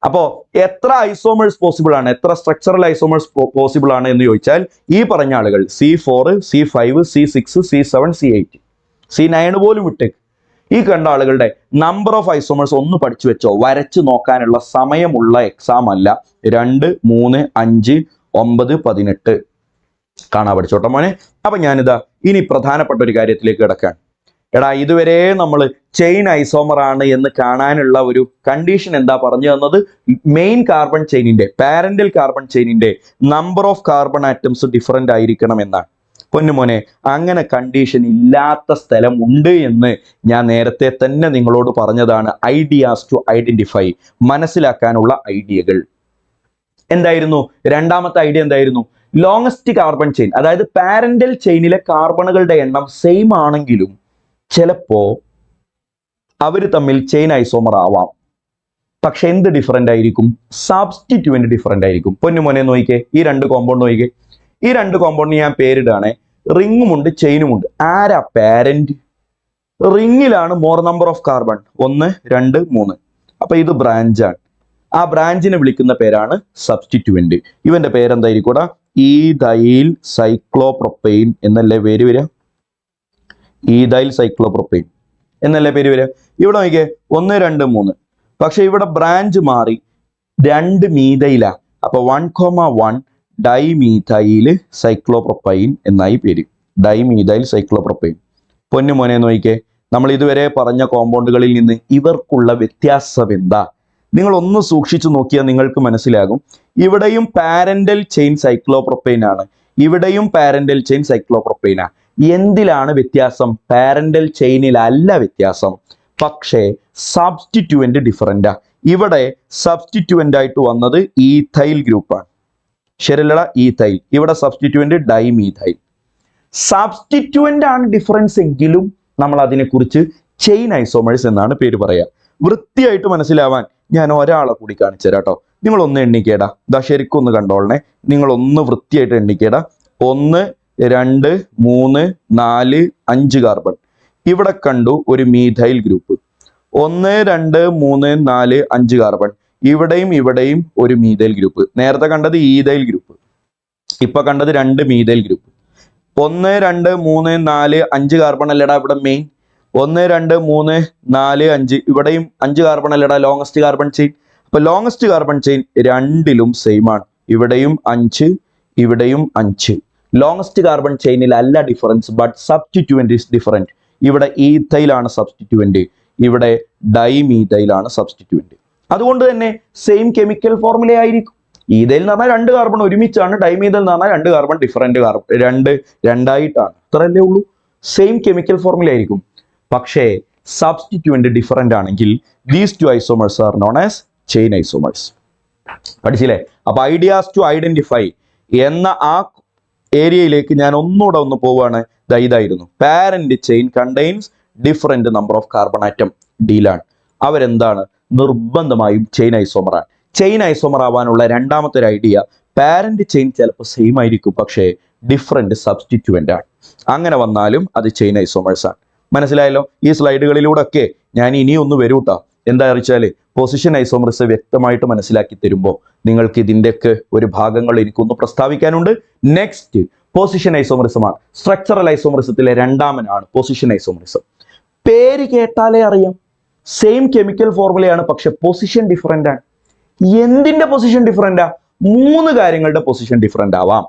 അപ്പോൾ എത്ര ഐസോമേഴ്സ് പോസിബിൾ ആണ്, എത്ര സ്ട്രക്ചറൽ ഐസോമേഴ്സ് പോസിബിൾ ആണ് എന്ന് ചോദിച്ചാൽ ഈ പറഞ്ഞ ആളുകൾ C4, C5, C6, C7, C8, C9 പോലും വിട്ടേക്ക്. ഈ കണ്ട ആളുകളുടെ നമ്പർ ഓഫ് ഐസോമേഴ്സ് ഒന്ന് പഠിച്ചു വെച്ചോ. വരച്ചു നോക്കാനുള്ള സമയമുള്ള എക്സാം അല്ല. 2, 3, 5, 9, 18 കാണാൻ പഠിച്ചോട്ടെ മോനെ. അപ്പൊ ഞാനിതാ ഇനി പ്രധാനപ്പെട്ട ഒരു കാര്യത്തിലേക്ക് കിടക്കാൻ. എടാ ഇതുവരെ നമ്മൾ ചെയിൻ ഐസോമർ ആണ് എന്ന് കാണാനുള്ള ഒരു കണ്ടീഷൻ എന്താ പറഞ്ഞു തന്നത്? മെയിൻ കാർബൺ ചെയിനിന്റെ, പാരന്റൽ കാർബൺ ചെയിനിന്റെ number of carbon atoms different ആയിരിക്കണം എന്നാണ്. പൊന്നുമോനെ, അങ്ങനെ കണ്ടീഷൻ ഇല്ലാത്ത സ്ഥലം ഉണ്ട് എന്ന് ഞാൻ നേരത്തെ തന്നെ നിങ്ങളോട് പറഞ്ഞതാണ്. ഐഡിയാസ് ടു ഐഡന്റിഫൈ, മനസ്സിലാക്കാനുള്ള ഐഡിയകൾ എന്തായിരുന്നു? രണ്ടാമത്തെ ഐഡിയ എന്തായിരുന്നു? ലോങ്സ്റ്റ് കാർബൺ ചെയിൻ, അതായത് പാരന്റൽ ചെയിനിലെ കാർബണുകളുടെ എണ്ണം സെയിം ആണെങ്കിലും ചിലപ്പോ അവർ തമ്മിൽ ചെയിൻ ഐസോമർ ആവാം. പക്ഷെ എന്ത് ഡിഫറെന്റ് ആയിരിക്കും? സബ്സ്റ്റിറ്റ്യൂവന്റ് ഡിഫറെന്റ് ആയിരിക്കും. പൊന്നുമോനെ നോക്കിക്കേ, ഈ രണ്ട് കോമ്പൗണ്ട് നോക്കിക്കേ. ഈ രണ്ട് കോമ്പൗണ്ടിന് ഞാൻ പേരിടാണ്. റിങ്ങുമുണ്ട്, ചെയിനുമുണ്ട്. ആരാ പാരന്റ്? റിങ്ങിലാണ് മോർ നമ്പർ ഓഫ് കാർബൺ, 1, 2, 3. അപ്പൊ ഇത് ബ്രാഞ്ചാണ്. ആ ബ്രാഞ്ചിനെ വിളിക്കുന്ന പേരാണ് സബ്സ്റ്റിറ്റ്യൂവന്റ്. ഇവന്റെ പേരെന്തായിരിക്കൂടാ? ഈഥൈൽ സൈക്ലോപ്രൊപ്പെയിൻ എന്നല്ലേ പേര് വരിക? ഈഥൈൽ സൈക്ലോപ്രൊപ്പെയിൻ എന്നല്ലേ പേര് വരിക? ഇവിടെ നോക്കിയേ 1, 2, 3. പക്ഷെ ഇവിടെ ബ്രാഞ്ച് മാറി 2 മീഥൈലാ. അപ്പൊ 1,1 ഡൈമീഥൈൽ സൈക്ലോപ്രൊപ്പൈൻ എന്നായി പേര്. ഡൈമീഥൈൽ സൈക്ലോപ്രൊപ്പൈൻ. പൊന്നുമോനെ നോക്കിക്കേ, നമ്മൾ ഇതുവരെ പറഞ്ഞ കോമ്പൗണ്ടുകളിൽ നിന്ന് ഇവർക്കുള്ള വ്യത്യാസം എന്താ? നിങ്ങൾ ഒന്ന് സൂക്ഷിച്ചു നോക്കിയാൽ നിങ്ങൾക്ക് മനസ്സിലാകും. ഇവിടെയും പാരന്റൽ ചെയിൻ സൈക്ലോപ്രൊപ്പൈൻ ആണ്, ഇവിടെയും പാരന്റൽ ചെയിൻ സൈക്ലോപ്രൊപ്പൈനാ. എന്തിലാണ് വ്യത്യാസം? പാരന്റൽ ചെയിനിലല്ല വ്യത്യാസം, പക്ഷേ സബ്സ്റ്റിറ്റ്യൂവന്റ് ഡിഫറൻറ്റാ. ഇവിടെ സബ്സ്റ്റിറ്റ്യൂവന്റ് ആയിട്ട് വന്നത് ഈഥൈൽ ഗ്രൂപ്പാണ്. ശരിയല്ലടാ? ഈഥൈൽ. ഇവിടെ സബ്സ്റ്റിറ്റ്യൂവന്റ് ഡൈമീഥൈൽ. സബ്സ്റ്റിറ്റ്യൂവന്റ് ആണ് ഡിഫറൻസ് എങ്കിലും നമ്മൾ അതിനെക്കുറിച്ച് ചെയിൻ ഐസോമേഴ്സ് എന്നാണ് പേര് പറയുക. വൃത്തിയായിട്ട് മനസ്സിലാവാൻ ഞാൻ ഒരാളെ കൂടി കാണിച്ചു തരാം കേട്ടോ. നിങ്ങളൊന്ന് എണ്ണിക്കേടാ. ഇതാ ശരിക്കും ഒന്ന് കണ്ടോളണേ. നിങ്ങളൊന്ന് വൃത്തിയായിട്ട് എണ്ണിക്കേടാ. 1, 2, 3, 4, 5 കാർബൺ. ഇവിടെ കണ്ടു ഒരു മീഥൈൽ ഗ്രൂപ്പ്. 1, 2, 3, 4, 5 കാർബൺ. ഇവിടെയും ഇവിടെയും ഒരു മീഥൈൽ ഗ്രൂപ്പ്. നേരത്തെ കണ്ടത് ഈഥൈൽ ഗ്രൂപ്പ്, ഇപ്പൊ കണ്ടത് 2 മീഥൈൽ ഗ്രൂപ്പ്. 1, 2, 3, 4, 5 കാർബൺ അല്ലടാ ഇവിടെ മെയിൻ. 1, 2, 3, 4, 5. ഇവിടെയും 5 കാർബൺ അല്ലടാ ലോങ്സ്റ്റ് കാർബൺ ചെയിൻ. അപ്പൊ ലോങ്സ്റ്റ് കാർബൺ ചെയിൻ രണ്ടിലും സെയിം ആണ്. ഇവിടെയും 5, ഇവിടെയും 5. ലോങ്സ്റ്റ് കാർബൺ ചെയിനിൽ അല്ല difference, but substituent is different. ഇവിടെ ഈഥൈൽ ആണ് സബ്സ്റ്റിറ്റ്യൂവന്റ്, ഇവിടെ ഡൈമീഥൈൽ ആണ് സബ്സ്റ്റിറ്റ്യൂവന്റ്. അതുകൊണ്ട് തന്നെ സെയിം കെമിക്കൽ ഫോർമുല ആയിരിക്കും. ഈഥൈൽ എന്ന് പറഞ്ഞാൽ 2 കാർബൺ ഒരുമിച്ചാണ്, ഡൈമീഥൈൽ എന്ന് പറഞ്ഞാൽ 2 കാർബൺ ഡിഫറെന്റ് കാർബൺ, 2 രണ്ടായിട്ടാണ്. അത്രയല്ലേ ഉള്ളൂ. സെയിം കെമിക്കൽ ഫോർമുല ആയിരിക്കും. പക്ഷേ സബ്സ്റ്റിറ്റ്യൂവന്റ് ഡിഫറെന്റ് ആണെങ്കിൽ these 2 isomers are known as chain isomers. പഠിച്ചില്ലേ? അപ്പൊ ഐഡിയാസ് ടു ഐഡന്റിഫൈ എന്ന ആ ഏരിയയിലേക്ക് ഞാൻ ഒന്നുകൂടെ ഒന്ന് പോവുകയാണ്. ഇതായിരുന്നു parent chain contains different number of carbon atom. ഡീലാണ്. അവരെന്താണ്? നിർബന്ധമായും ചെയിൻ ഐസോമറാണ്. ചെയിൻ ഐസോമർ ആവാനുള്ള രണ്ടാമത്തെ ഒരു ഐഡിയ, പാരന്റ് ചെയിൻ ചിലപ്പോൾ സെയിം ആയിരിക്കും, പക്ഷേ ഡിഫറെന്റ് സബ്സ്റ്റിറ്റ്യൂവന്റ് ആണ്. അങ്ങനെ വന്നാലും അത് ചെയിൻ ഐസോമേഴ്സ് ആണ്. മനസ്സിലായല്ലോ? ഈ സ്ലൈഡുകളിലൂടെ ഒക്കെ ഞാൻ ഇനി ഒന്ന് വരൂട്ടാ. എന്താ വെച്ചാൽ പൊസിഷൻ ഐസോമർസ് വ്യക്തമായിട്ട് മനസ്സിലാക്കി തരുമ്പോൾ നിങ്ങൾക്ക് ഇതിൻ്റെയൊക്കെ ഒരു ഭാഗങ്ങൾ എനിക്കൊന്ന് പ്രസ്താവിക്കാനുണ്ട്. നെക്സ്റ്റ് പൊസിഷൻ ഐസോമറിസമാണ്. സ്ട്രക്ചറൽ ഐസോമറിസത്തിലെ രണ്ടാമനാണ് പൊസിഷൻ ഐസോമറിസം. പേര് കേട്ടാലേ അറിയാം, സെയിം കെമിക്കൽ ഫോർമുലയാണ്, പക്ഷെ പൊസിഷൻ ഡിഫറെന്റ് ആണ്. എന്തിന്റെ പൊസിഷൻ ഡിഫറെന്റാ? 3 കാര്യങ്ങളുടെ പൊസിഷൻ ഡിഫറെന്റ് ആവാം.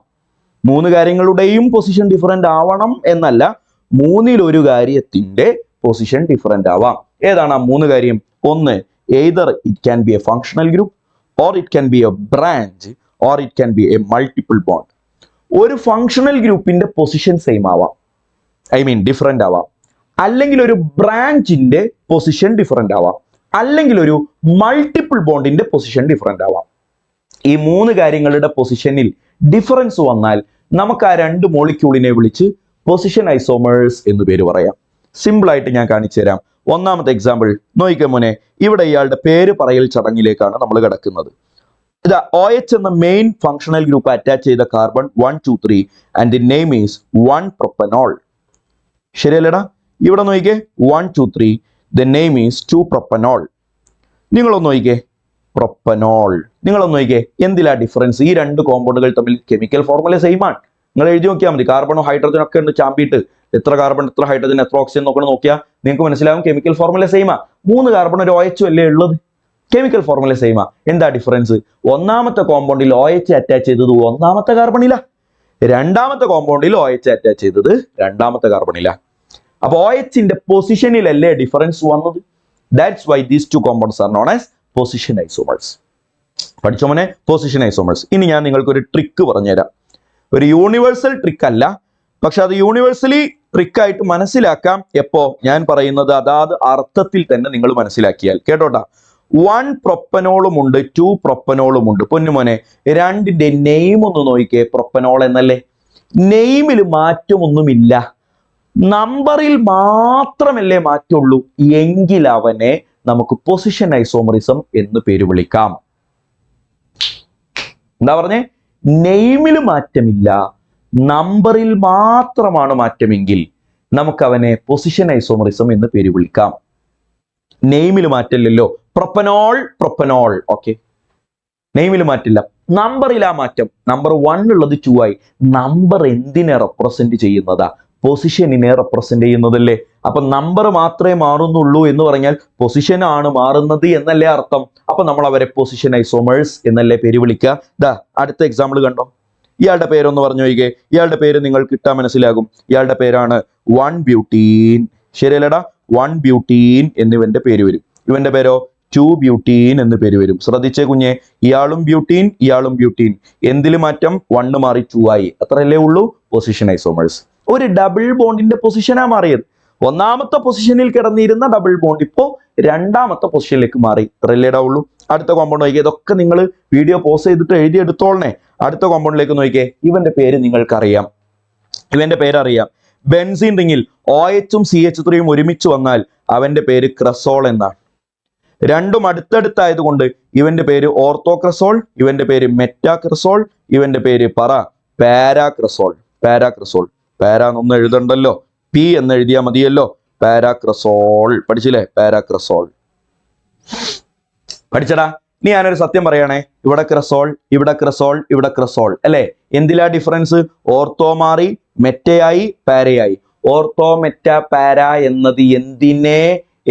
3 കാര്യങ്ങളുടെയും പൊസിഷൻ ഡിഫറെന്റ് ആവണം എന്നല്ല, 3-1 കാര്യത്തിന്റെ പൊസിഷൻ ഡിഫറെന്റ് ആവാം. ഏതാണ് ആ 3 കാര്യം? ഒന്ന്, either it can be a functional group, or it can be a branch, or it can be a multiple bond. ഒരു ഫങ്ഷണൽ ഗ്രൂപ്പിന്റെ പൊസിഷൻ സെയിം ആവാം, ഡിഫറെന്റ് ആവാം. അല്ലെങ്കിൽ ഒരു ബ്രാഞ്ചിന്റെ പൊസിഷൻ ഡിഫറെന്റ് ആവാം, അല്ലെങ്കിൽ ഒരു മൾട്ടിപ്പിൾ ബോണ്ടിന്റെ പൊസിഷൻ ഡിഫറെന്റ് ആവാം. ഈ 3 കാര്യങ്ങളുടെ പൊസിഷനിൽ ഡിഫറൻസ് വന്നാൽ നമുക്ക് ആ 2 മോളിക്യൂളിനെ വിളിച്ച് പൊസിഷൻ ഐസോമേഴ്സ് എന്ന് പേര് പറയാം. സിമ്പിൾ ആയിട്ട് ഞാൻ കാണിച്ചു തരാം. ഒന്നാമത്തെ എക്സാമ്പിൾ നോക്കിക്കേ മോനെ. ഇവിടെ ഇയാളുടെ പേര് പറയൽ ചടങ്ങിലേക്കാണ് നമ്മൾ കിടക്കുന്നത്. ഇതാ OH എന്ന മെയിൻ ഫങ്ഷണൽ ഗ്രൂപ്പ് അറ്റാച്ച് ചെയ്ത carbon 1, 2, 3 and the name is 1 propanol. ശരിയല്ലടാ? ഇവിടെ നോക്കിക്കേ 1, 2, 3, ദി നെയിം ഈസ് 2 പ്രൊപ്പനോൾ. നിങ്ങളൊന്ന് നോക്കിക്കേ, പ്രൊപ്പനോൾ. നിങ്ങളൊന്ന് നോക്കിയേ, എന്തിലാ ഡിഫറൻസ്? ഈ രണ്ട് കോമ്പൗണ്ടുകൾ തമ്മിൽ കെമിക്കൽ ഫോർമുല സെയിം ആണ്. നിങ്ങൾ എഴുതി നോക്കിയാൽ മതി. കാർബണോ ഹൈഡ്രജൻ ഒക്കെ ഉണ്ട് ചാമ്പിയിട്ട്, എത്ര കാർബൺ എത്ര ഹൈഡ്രജൻ എത്ര ഓക്സിജൻ നോക്കിയാൽ നിങ്ങൾക്ക് മനസ്സിലാവും കെമിക്കൽ ഫോർമുല സെയിമാ. 3 കാർബൺ ഒരു OH അല്ലേ ഉള്ളത്, കെമിക്കൽ ഫോർമുല സെയിമാ. എന്താ ഡിഫറൻസ്? ഒന്നാമത്തെ കോമ്പൗണ്ടിൽ OH അറ്റാച്ച് ചെയ്തത് ഒന്നാമത്തെ കാർബണില, രണ്ടാമത്തെ കോമ്പൗണ്ടിൽ OH അറ്റാച്ച് ചെയ്തത് രണ്ടാമത്തെ കാർബണില. അപ്പൊ OHന്റെ പൊസിഷനിലല്ലേ ഡിഫറൻസ് വന്നത്. That's why these two compounds R known as position isomers. പഠിച്ചോ മോനെ, പൊസിഷൻ ഐസോമേഴ്സ്. ഇനി ഞാൻ നിങ്ങൾക്ക് ഒരു ട്രിക്ക് പറഞ്ഞുതരാം. ഒരു യൂണിവേഴ്സൽ ട്രിക്ക് അല്ല, പക്ഷെ അത് യൂണിവേഴ്സലി ട്രിക്കായിട്ട് മനസ്സിലാക്കാം. എപ്പോ ഞാൻ പറയുന്നത് അതാത് അർത്ഥത്തിൽ തന്നെ നിങ്ങൾ മനസ്സിലാക്കിയാൽ. കേട്ടോട്ടാ, 1 പ്രൊപ്പനോളും ഉണ്ട്, 2 പ്രൊപ്പനോളും ഉണ്ട്. പൊന്നുമോനെ, രണ്ടിന്റെ നെയിം ഒന്ന് നോക്കിക്കേ. പ്രൊപ്പനോൾ എന്നല്ലേ, നെയിമിൽ മാറ്റമൊന്നുമില്ല, നമ്പറിൽ മാത്രമല്ലേ മാറ്റുള്ളൂ. എങ്കിൽ അവനെ നമുക്ക് പൊസിഷൻ ഐസോമറിസം എന്ന് പേര് വിളിക്കാം. എന്താ പറഞ്ഞേ? നെയിമിൽ മാറ്റമില്ല, നമ്പറിൽ മാത്രമാണ് മാറ്റമെങ്കിൽ നമുക്ക് അവനെ പൊസിഷൻ ഐസോമറിസം എന്ന് പേര് വിളിക്കാം. നെയിമിൽ മാറ്റില്ലല്ലോ, പ്രൊപ്പനോൾ പ്രൊപ്പനോൾ. ഓക്കെ, നെയിമിൽ മാറ്റില്ല, നമ്പറിലാ മാറ്റം. നമ്പർ 1 ഉള്ളത് 2 ആയി. നമ്പർ എന്തിനെ റെപ്രസെന്റ് ചെയ്യുന്നതാ? പൊസിഷനിനെ റെപ്രസെന്റ് ചെയ്യുന്നതല്ലേ. അപ്പൊ നമ്പർ മാത്രമേ മാറുന്നുള്ളൂ എന്ന് പറഞ്ഞാൽ പൊസിഷൻ ആണ് മാറുന്നത് എന്നല്ലേ അർത്ഥം. അപ്പൊ നമ്മൾ അവരെ പൊസിഷൻ ഐസോമേഴ്സ് എന്നല്ലേ പേര് വിളിക്കുക. ദാ അടുത്ത എക്സാമ്പിൾ കണ്ടോ. ഇയാളുടെ പേരൊന്ന് പറഞ്ഞു നോക്കിക്കേ. ഇയാളുടെ പേര് നിങ്ങൾക്ക് കിട്ടാൻ മനസ്സിലാകും. ഇയാളുടെ പേരാണ് 1 ബ്യൂട്ടീൻ. ശരിയല്ലടാ, 1 ബ്യൂട്ടീൻ എന്നിവന്റെ പേര് വരും. ഇവന്റെ പേരോ 2 ബ്യൂട്ടീൻ എന്ന് പേര് വരും. ശ്രദ്ധിച്ചേ കുഞ്ഞെ, ഇയാളും ബ്യൂട്ടീൻ ഇയാളും ബ്യൂട്ടീൻ. എന്തിൽ മാറ്റം? 1 മാറി 2 ആയി. അത്രയല്ലേ ഉള്ളൂ. Position isomers. ഒരു ഡബിൾ ബോണ്ടിന്റെ പൊസിഷനാ മാറിയത്. ഒന്നാമത്തെ പൊസിഷനിൽ കിടന്നിരുന്ന ഡബിൾ ബോണ്ട് ഇപ്പോ രണ്ടാമത്തെ പൊസിഷനിലേക്ക് മാറി. ഇത്രയല്ലേടാ ഉള്ളൂ. അടുത്ത കോമ്പൗണ്ട് നോക്കിയേ. ഇതൊക്കെ നിങ്ങൾ വീഡിയോ പോസ് ചെയ്തിട്ട് എഴുതി എടുത്തോളണേ. അടുത്ത കോമ്പൗണ്ടിലേക്ക് നോക്കിയേ. ഇവന്റെ പേര് നിങ്ങൾക്കറിയാം, ഇവന്റെ പേരറിയാം. ബെൻസീൻ റിങ്ങിൽ OHഉം CH3യും ഒരുമിച്ച് വന്നാൽ അവന്റെ പേര് ക്രസോൾ എന്നാണ്. രണ്ടും അടുത്തടുത്തായതുകൊണ്ട് ഇവന്റെ പേര് ഓർത്തോക്രസോൾ, ഇവന്റെ പേര് മെറ്റാക്രസോൾ, ഇവന്റെ പേര് പാരാക്രസോൾ. പാരാക്രസോൾ, പാരാന്നൊന്നും എഴുതണ്ടല്ലോ, P എന്ന് എഴുതിയാൽ മതിയല്ലോ. പാരാക്രസോൾ. പഠിച്ചില്ലേ? പാരാക്രസോൾ പഠിച്ചടാ. ഇനി ഞാനൊരു സത്യം പറയണേ. ഇവിടെ ക്രസോൾ, ഇവിടെ ക്രസോൾ, ഇവിടെ ക്രസോൾ അല്ലേ. എന്തിലാ ഡിഫറൻസ്? ഓർത്തോ മാറി മെറ്റയായി പാരയായി. ഓർത്തോ മെറ്റ പാര എന്നത്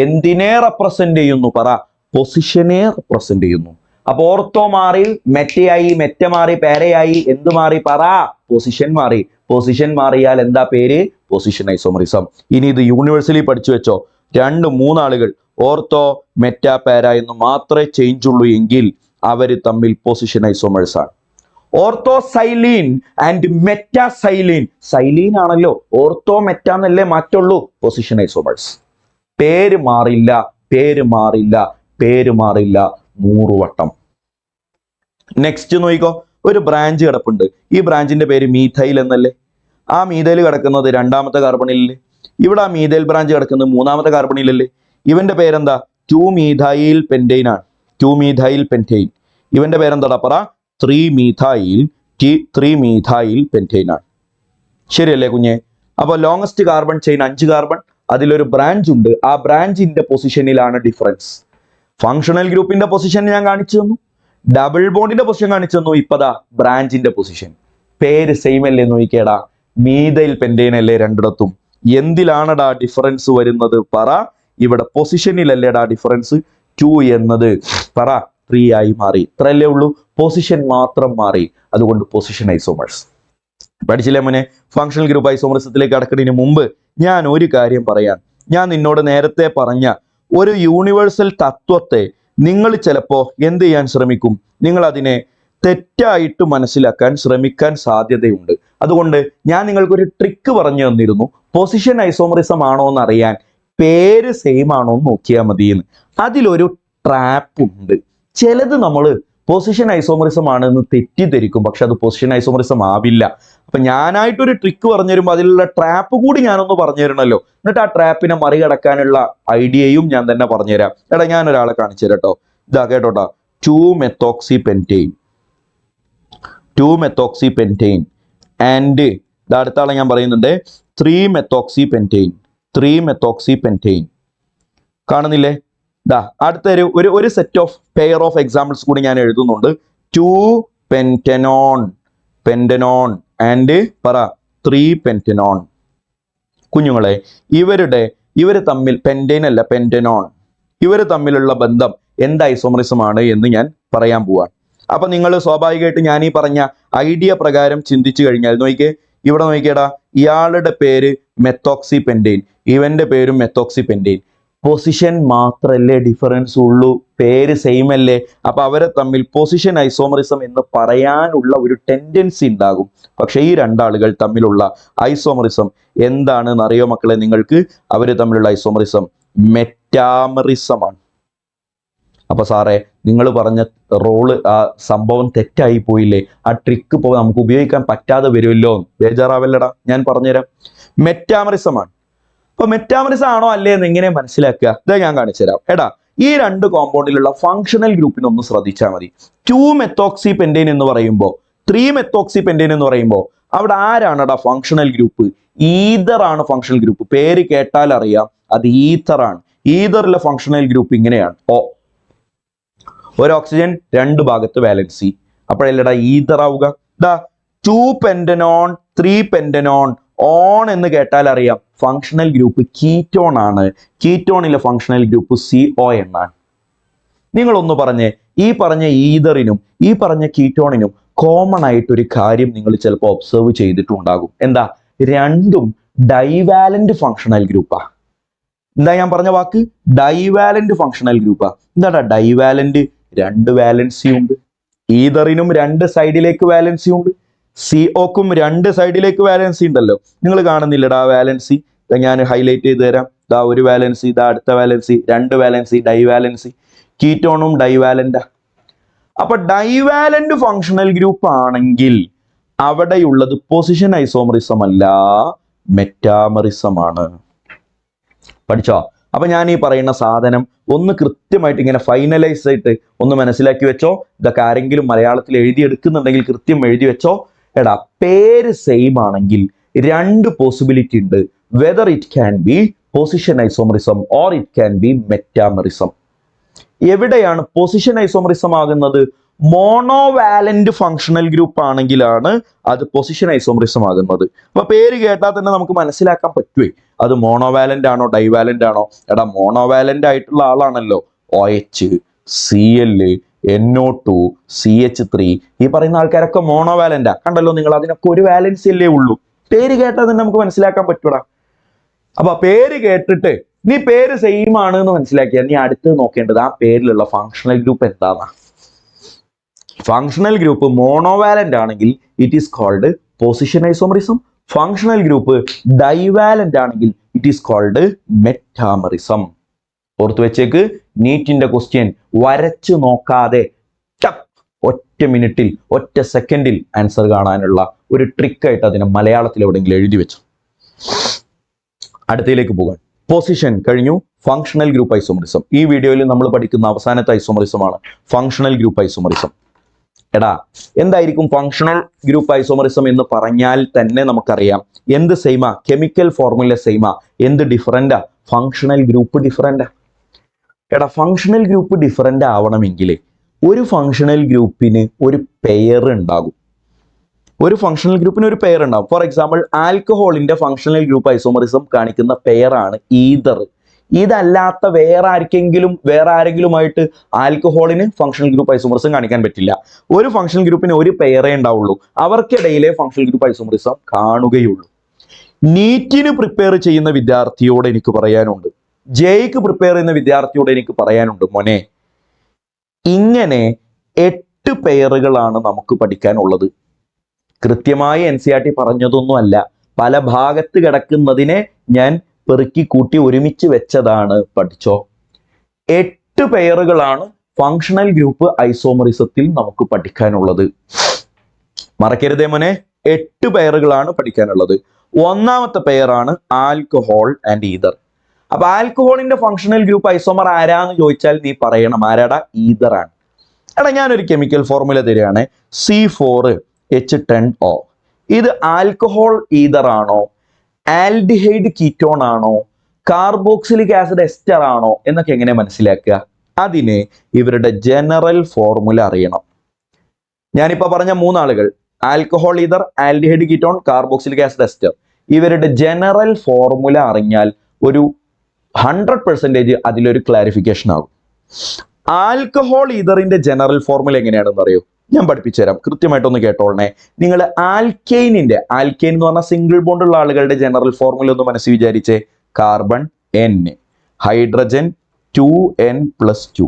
എന്തിനെ റെപ്രസെന്റ് ചെയ്യുന്നു? പറ. പൊസിഷനെ റെപ്രസെന്റ് ചെയ്യുന്നു. അപ്പൊ ഓർത്തോ മാറി മെറ്റയായി, മെറ്റ മാറി പാരയായി, എന്ത് മാറി? പറ. പൊസിഷൻ മാറി. പൊസിഷൻ മാറിയാൽ എന്താ പേര്? Position isomerism. ഇനി ഇത് യൂണിവേഴ്സലി പഠിച്ചു വെച്ചോ. 2-3 ആളുകൾ ഓർത്തോ മെറ്റ പാര എന്ന് മാത്രമേ ചേഞ്ച് ഉള്ളൂ എങ്കിൽ അവര് തമ്മിൽ പൊസിഷൻ ഐസോമേഴ്സ് ആണ്. Ortho xylene and meta xylene. Xylene ആണല്ലോ, ഓർത്തോ മെറ്റ എന്നല്ലേ മാറ്റുള്ളൂ. Position isomers. പേര് മാറില്ല, പേര് മാറില്ല, പേര് മാറില്ല 100 വട്ടം. നെക്സ്റ്റ് നോക്കിക്കോ. ഒരു ബ്രാഞ്ച് കിടപ്പുണ്ട്. ഈ ബ്രാഞ്ചിന്റെ പേര് മീഥൈൽ എന്നല്ലേ. ആ മീഥൈൽ കിടക്കുന്നത് 2ാമത്തെ കാർബണിലല്ലേ. ഇവിടെ ആ മീഥൈൽ ബ്രാഞ്ച് കിടക്കുന്നത് 3ാമത്തെ കാർബണിലല്ലേ. ഇവന്റെ പേരെന്താ? 2 മീഥൈൽ പെന്റെയിൻ ആണ്. 2 മീഥൈൽ പെന്റെയിൻ. ഇവന്റെ പേരെന്താടാ? പറ. 3 മീഥൈൽ പെന്റെയിൻ ആണ്. ശരിയല്ലേ കുഞ്ഞെ? അപ്പൊ ലോങ്സ്റ്റ് കാർബൺ ചെയിൻ 5 കാർബൺ, അതിലൊരു ബ്രാഞ്ച് ഉണ്ട്. ആ ബ്രാഞ്ചിന്റെ പൊസിഷനിലാണ് ഡിഫറൻസ്. ഫങ്ഷണൽ ഗ്രൂപ്പിന്റെ പൊസിഷൻ ഞാൻ കാണിച്ചു തന്നു, ഡബിൾ ബോണ്ടിന്റെ പൊസിഷൻ കാണിച്ചു തന്നു. ഇപ്പതാ ബ്രാഞ്ചിന്റെ പൊസിഷൻ. പേര് സെയിം അല്ലേ നോക്കിക്കേടാ. മീഥൈൽ പെന്റെയിൻ അല്ലേ രണ്ടിടത്തും. എന്തിലാണടാ ഡിഫറൻസ് വരുന്നത്? പറ. ഇവിടെ പൊസിഷനിലല്ലേടാ ഡിഫറൻസ്. 2 എന്നത് പറ 3 ആയി മാറി. ഇത്രയല്ലേ ഉള്ളൂ. പൊസിഷൻ മാത്രം മാറി. അതുകൊണ്ട് പൊസിഷൻ ഐസോമേഴ്സ്. പഠിച്ചില്ലേ മോനെ? ഫങ്ഷണൽ ഗ്രൂപ്പ് ഐസോമറിസത്തിലേക്ക് കടക്കുന്നതിന് മുമ്പ് ഞാൻ ഒരു കാര്യം പറയാം. ഞാൻ നിന്നോട് നേരത്തെ പറഞ്ഞ ഒരു യൂണിവേഴ്സൽ തത്വത്തെ നിങ്ങൾ ചിലപ്പോ എന്ത് ചെയ്യാൻ ശ്രമിക്കും? നിങ്ങൾ അതിനെ തെറ്റായിട്ട് മനസ്സിലാക്കാൻ ശ്രമിക്കാൻ സാധ്യതയുണ്ട്. അതുകൊണ്ട് ഞാൻ നിങ്ങൾക്കൊരു ട്രിക്ക് പറഞ്ഞു തന്നിരുന്നു. പൊസിഷൻ ഐസോമറിസം ആണോ എന്ന് അറിയാൻ പേര് സെയിം ആണോ എന്ന് നോക്കിയാൽ മതിയെന്ന്. അതിലൊരു ട്രാപ്പ് ഉണ്ട്. ചിലത് നമ്മൾ പൊസിഷൻ ഐസോമറിസം ആണെന്ന് തെറ്റിദ്ധരിക്കും, പക്ഷെ അത് പൊസിഷൻ ഐസോമറിസം ആവില്ല. അപ്പൊ ഞാനായിട്ടൊരു ട്രിക്ക് പറഞ്ഞു തരുമ്പോൾ അതിലുള്ള ട്രാപ്പ് കൂടി ഞാനൊന്ന് പറഞ്ഞു തരണമല്ലോ. എന്നിട്ട് ആ ട്രാപ്പിനെ മറികടക്കാനുള്ള ഐഡിയയും ഞാൻ തന്നെ പറഞ്ഞുതരാം. എടാ, ഞാൻ ഒരാളെ കാണിച്ചു തരാം കേട്ടോ. ഇതാ കേട്ടോട്ടാ. 2 methoxy pentane, 2 methoxy pentane and ഇത് അടുത്ത ആളെ ഞാൻ പറയുന്നുണ്ട്. 3 മെത്തോക്സി പെന്റെയിൻ, 3 മെത്തോക്സി പെന്റെയിൻ. കാണുന്നില്ലേ? ദാ അടുത്തൊരു set of pair of examples കൂടി ഞാൻ എഴുതുന്നുണ്ട്. 2 പെന്റനോൺ പെന്റനോൺ ആൻഡ് പറ 3 പെന്റനോൺ. കുഞ്ഞുങ്ങളെ ഇവര് തമ്മിൽ പെന്റൈൻ അല്ല പെന്റനോൺ, ഇവര് തമ്മിലുള്ള ബന്ധം എന്ത് ഐസോമറിസം ആണ് എന്ന് ഞാൻ പറയാൻ പോവാണ്. അപ്പൊ നിങ്ങൾ സ്വാഭാവികമായിട്ട് ഞാൻ ഈ പറഞ്ഞ ഐഡിയ പ്രകാരം ചിന്തിച്ചു കഴിഞ്ഞാൽ നോക്കിക്കേ, ഇവിടെ നോക്കിക്കേടാ, ഇയാളുടെ പേര് മെത്തോക്സി പെന്റൈൻ, ഇവന്റെ പേരും മെത്തോക്സി പെന്റൈൻ. പൊസിഷൻ മാത്രല്ലേ ഡിഫറൻസ് ഉള്ളൂ, പേര് സെയിം അല്ലേ. അപ്പൊ അവരെ തമ്മിൽ പൊസിഷൻ ഐസോമറിസം എന്ന് പറയാനുള്ള ഒരു ടെൻഡൻസി ഉണ്ടാകും. പക്ഷെ ഈ രണ്ടാളുകൾ തമ്മിലുള്ള ഐസോമറിസം എന്താണെന്ന് അറിയോ മക്കളെ നിങ്ങൾക്ക്? അവര് തമ്മിലുള്ള ഐസോമറിസം മെറ്റാമറിസമാണ്. അപ്പൊ സാറേ നിങ്ങൾ പറഞ്ഞ റോള് ആ സംഭവം തെറ്റായി പോയില്ലേ, ആ ട്രിക്ക് നമുക്ക് ഉപയോഗിക്കാൻ പറ്റാതെ വരുമല്ലോ, ബേജാറാവല്ലടാ, ഞാൻ പറഞ്ഞുതരാം. മെറ്റാമറിസമാണ്. അപ്പൊ മെറ്റാമറിസം ആണോ അല്ലേ എന്ന് എങ്ങനെ മനസ്സിലാക്കുക? ഇതാ ഞാൻ കാണിച്ചു തരാം. എടാ, ഈ രണ്ട് കോമ്പൗണ്ടിലുള്ള ഫങ്ഷണൽ ഗ്രൂപ്പിനെ ഒന്ന് ശ്രദ്ധിച്ചാൽ മതി. 2 മെത്തോക്സി പെന്റൈൻ എന്ന് പറയുമ്പോൾ 3 മെത്തോക്സി പെന്റൈൻ എന്ന് പറയുമ്പോൾ അവിടെ ആരാണെടാ ഫങ്ഷണൽ ഗ്രൂപ്പ്? ഈതർ ആണ് ഫങ്ഷണൽ ഗ്രൂപ്പ്. പേര് കേട്ടാൽ അറിയാം അത് ഈതർ ആണ്. ഈതറിലെ ഫങ്ഷണൽ ഗ്രൂപ്പ് ഇങ്ങനെയാണ്. ഒരു ഓക്സിജൻ 2 ഭാഗത്ത് വാലൻസി, അപ്പോഴല്ലടാ ഈതർ ആവുക. 2 പെന്റനോൺ 3 പെന്റനോൺ ഓൺ എന്ന് കേട്ടാൽ അറിയാം ഫങ്ഷണൽ ഗ്രൂപ്പ് കീറ്റോൺ ആണ്. കീറ്റോണിലെ ഫങ്ഷണൽ ഗ്രൂപ്പ് CO എന്നാണ്. നിങ്ങളൊന്ന് പറഞ്ഞേ, ഈ പറഞ്ഞ ഈതറിനും ഈ പറഞ്ഞ കീറ്റോണിനും കോമൺ ആയിട്ടൊരു കാര്യം നിങ്ങൾ ചിലപ്പോൾ ഒബ്സർവ് ചെയ്തിട്ടുണ്ടാകും. എന്താ? രണ്ടും ഡൈവാലന്റ് ഫങ്ഷണൽ ഗ്രൂപ്പാ. എന്താ ഞാൻ പറഞ്ഞ വാക്ക്? Divalent functional ഗ്രൂപ്പാ. എന്താടാ ഡൈവാലന്റ്? 2 വാലൻസി ഉണ്ട്. ഈതറിനും 2 സൈഡിലേക്ക് വാലൻസി ഉണ്ട്. COക്കും 2 സൈഡിലേക്ക് വാലൻസി ഉണ്ടല്ലോ. നിങ്ങൾ കാണുന്നില്ലടാ വാലൻസി? ഞാൻ ഹൈലൈറ്റ് ചെയ്ത് തരാം. ഇതാ ഒരു വാലൻസി, ഇതാ അടുത്ത വാലൻസി, 2 വാലൻസി, ഡൈവാലൻസി. കീറ്റോണും ഡൈവാലന്റാ. അപ്പൊ ഡൈവാലന്റ് ഫങ്ഷണൽ ഗ്രൂപ്പ് ആണെങ്കിൽ അവിടെയുള്ളത് പൊസിഷൻ ഐസോമറിസം അല്ല, മെറ്റാമറിസം ആണ്. പഠിച്ചോ? അപ്പൊ ഞാൻ ഈ പറയുന്ന സാധനം ഒന്ന് കൃത്യമായിട്ട് ഇങ്ങനെ ഫൈനലൈസ് ആയിട്ട് ഒന്ന് മനസ്സിലാക്കി വെച്ചോ. ഇതൊക്കെ ആരെങ്കിലും മലയാളത്തിൽ എഴുതിയെടുക്കുന്നുണ്ടെങ്കിൽ കൃത്യം എഴുതി വെച്ചോ. എടാ, പേര് സെയിം ആണെങ്കിൽ 2 പോസിബിലിറ്റി ഉണ്ട്. Whether it can be position isomerism or it can be metamerism. എവിടെയാണ് പൊസിഷൻ ഐസോമറിസം ആകുന്നത്? മോണോവാലന്റ് ഫങ്ഷണൽ ഗ്രൂപ്പ് ആണെങ്കിലാണ് അത് പൊസിഷൻ ഐസോമറിസം ആകുന്നത്. അപ്പൊ പേര് കേട്ടാൽ തന്നെ നമുക്ക് മനസ്സിലാക്കാൻ പറ്റുവേ അത് മോണോവാലന്റ് ആണോ ഡൈവാലന്റ് ആണോ. എടാ, മോണോവാലന്റ് ആയിട്ടുള്ള ആളാണല്ലോ OH, Cl, NO2, CH3. ഈ പറയുന്ന ആൾക്കാരൊക്കെ മോണോവാലന്റാ. കണ്ടല്ലോ നിങ്ങൾ, അതിനൊക്കെ ഒരു വാലൻസി അല്ലേ ഉള്ളൂ. പേര് കേട്ടാൽ തന്നെ നമുക്ക് മനസ്സിലാക്കാൻ പറ്റൂടാ. അപ്പൊ പേര് കേട്ടിട്ട് നീ പേര് സെയിം ആണ് എന്ന് മനസ്സിലാക്കിയാൽ നീ അടുത്ത് നോക്കേണ്ടത് ആ പേരിലുള്ള ഫങ്ഷണൽ ഗ്രൂപ്പ് എന്താന്നാ. ഫങ്ഷണൽ ഗ്രൂപ്പ് മോണോവാലന്റ് ആണെങ്കിൽ it is called position isomerism. Functional group divalent ആണെങ്കിൽ ഇറ്റ് ഈസ് കോൾഡ് മെറ്റാമറിസം. ഓർത്തു വെച്ചേക്ക്, നീറ്റിന്റെ ക്വസ്റ്റ്യൻ വരച്ചു നോക്കാതെ ഒറ്റ മിനിറ്റിൽ ഒറ്റ സെക്കൻഡിൽ ആൻസർ കാണാനുള്ള ഒരു ട്രിക്കായിട്ട് അതിനെ മലയാളത്തിൽ എവിടെയെങ്കിലും എഴുതി വെച്ചു. അടുത്തയിലേക്ക് പോകാൻ. പൊസിഷൻ കഴിഞ്ഞു, ഫങ്ഷണൽ ഗ്രൂപ്പ് ഐസോമറിസം. ഈ വീഡിയോയിൽ നമ്മൾ പഠിക്കുന്ന അവസാനത്തെ ഐസോമറിസമാണ് ഫങ്ഷണൽ ഗ്രൂപ്പ് ഐസോമറിസം. എടാ, എന്തായിരിക്കും ഫങ്ഷണൽ ഗ്രൂപ്പ് ഐസോമറിസം എന്ന് പറഞ്ഞാൽ തന്നെ നമുക്കറിയാം എന്ത് സെയിമാ? Chemical formula സെയിമാ. എന്ത് ഡിഫറൻറ്റാ? Functional group ഡിഫറൻറ്റാ. എടാ, ഫങ്ഷണൽ ഗ്രൂപ്പ് ഡിഫറൻറ്റ് ആവണമെങ്കിൽ ഒരു ഫങ്ഷണൽ ഗ്രൂപ്പിന് ഒരു പെയർ ഉണ്ടാകും. ഒരു ഫങ്ഷണൽ ഗ്രൂപ്പിന് ഒരു പെയർ ഉണ്ടാകും. ഫോർ എക്സാമ്പിൾ, ആൽക്കഹോളിന്റെ ഫങ്ഷണൽ ഗ്രൂപ്പ് ഐസോമറിസം കാണിക്കുന്ന പെയറാണ് ഈതർ. ഇതല്ലാത്ത വേറെ ആരെങ്കിലുമായിട്ട് ആൽക്കഹോളിന് ഫങ്ഷണൽ ഗ്രൂപ്പ് ഐസോമറിസം കാണിക്കാൻ പറ്റില്ല. ഒരു ഫങ്ഷണൽ ഗ്രൂപ്പിന് ഒരു പെയറേ ഉണ്ടാവുള്ളൂ. അവർക്കിടയിലെ ഫങ്ഷണൽ ഗ്രൂപ്പ് ഐസോമറിസം കാണുകയുള്ളൂ. നീറ്റിന് പ്രിപ്പയർ ചെയ്യുന്ന വിദ്യാർത്ഥിയോട് എനിക്ക് പറയാനുണ്ട്, ജെയ്ക്ക് പ്രിപ്പയർ ചെയ്യുന്ന വിദ്യാർത്ഥിയോട് എനിക്ക് പറയാനുണ്ട്, മോനെ, ഇങ്ങനെ 8 പെയറുകളാണ് നമുക്ക് പഠിക്കാനുള്ളത്. കൃത്യമായി NCERT പറഞ്ഞതൊന്നും അല്ല, പല ഭാഗത്ത് കിടക്കുന്നതിനെ ഞാൻ പെറുക്കി കൂട്ടി ഒരുമിച്ച് വെച്ചതാണ്. പഠിച്ചോ? 8 പെയറുകളാണ് ഫങ്ഷണൽ ഗ്രൂപ്പ് ഐസോമറിസത്തിൽ നമുക്ക് പഠിക്കാനുള്ളത്. മറക്കരുതേ മോനെ, 8 പെയറുകളാണ് പഠിക്കാനുള്ളത്. ഒന്നാമത്തെ പെയറാണ് ആൽക്കഹോൾ ആൻഡ് ഈതർ. അപ്പൊ ആൽക്കഹോളിന്റെ ഫങ്ഷണൽ ഗ്രൂപ്പ് ഐസോമർ ആരാന്ന് ചോദിച്ചാൽ നീ പറയണം ആരാടാ? ഈതർ ആണ്. എടാ, ഞാനൊരു കെമിക്കൽ ഫോർമുല തരികയാണ്. C4H10O. ഇത് ആൽക്കഹോൾ ഈതർ ആണോ, ആൽഡിഹൈഡ് കീറ്റോൺ ആണോ, കാർബോക്സിലിക് ആസിഡ് എസ്റ്റർ ആണോ എന്നൊക്കെ എങ്ങനെ മനസ്സിലാക്കുക? അതിന് ഇവരുടെ ജനറൽ ഫോർമുല അറിയണം. ഞാനിപ്പോ പറഞ്ഞ മൂന്നാളുകൾ, alcohol ether, aldehyde ketone, carboxylic acid ester, ഇവരുടെ ജനറൽ ഫോർമുല അറിഞ്ഞാൽ ഒരു 100% അതിലൊരു ക്ലാരിഫിക്കേഷൻ ആകും. ആൽക്കഹോൾ ഈതറിന്റെ ജനറൽ ഫോർമുല എങ്ങനെയാണെന്ന് അറിയോ? ഞാൻ പഠിപ്പിച്ചു തരാം, കൃത്യമായിട്ടൊന്ന് കേട്ടോളണേ. നിങ്ങൾ ആൽക്കെയിൻ എന്ന് പറഞ്ഞ സിംഗിൾ ബോണ്ട് ഉള്ള ആളുകളുടെ ജനറൽ ഫോർമുല ഒന്ന് മനസ്സിൽ വിചാരിച്ചേ. Carbon N, hydrogen 2N+2.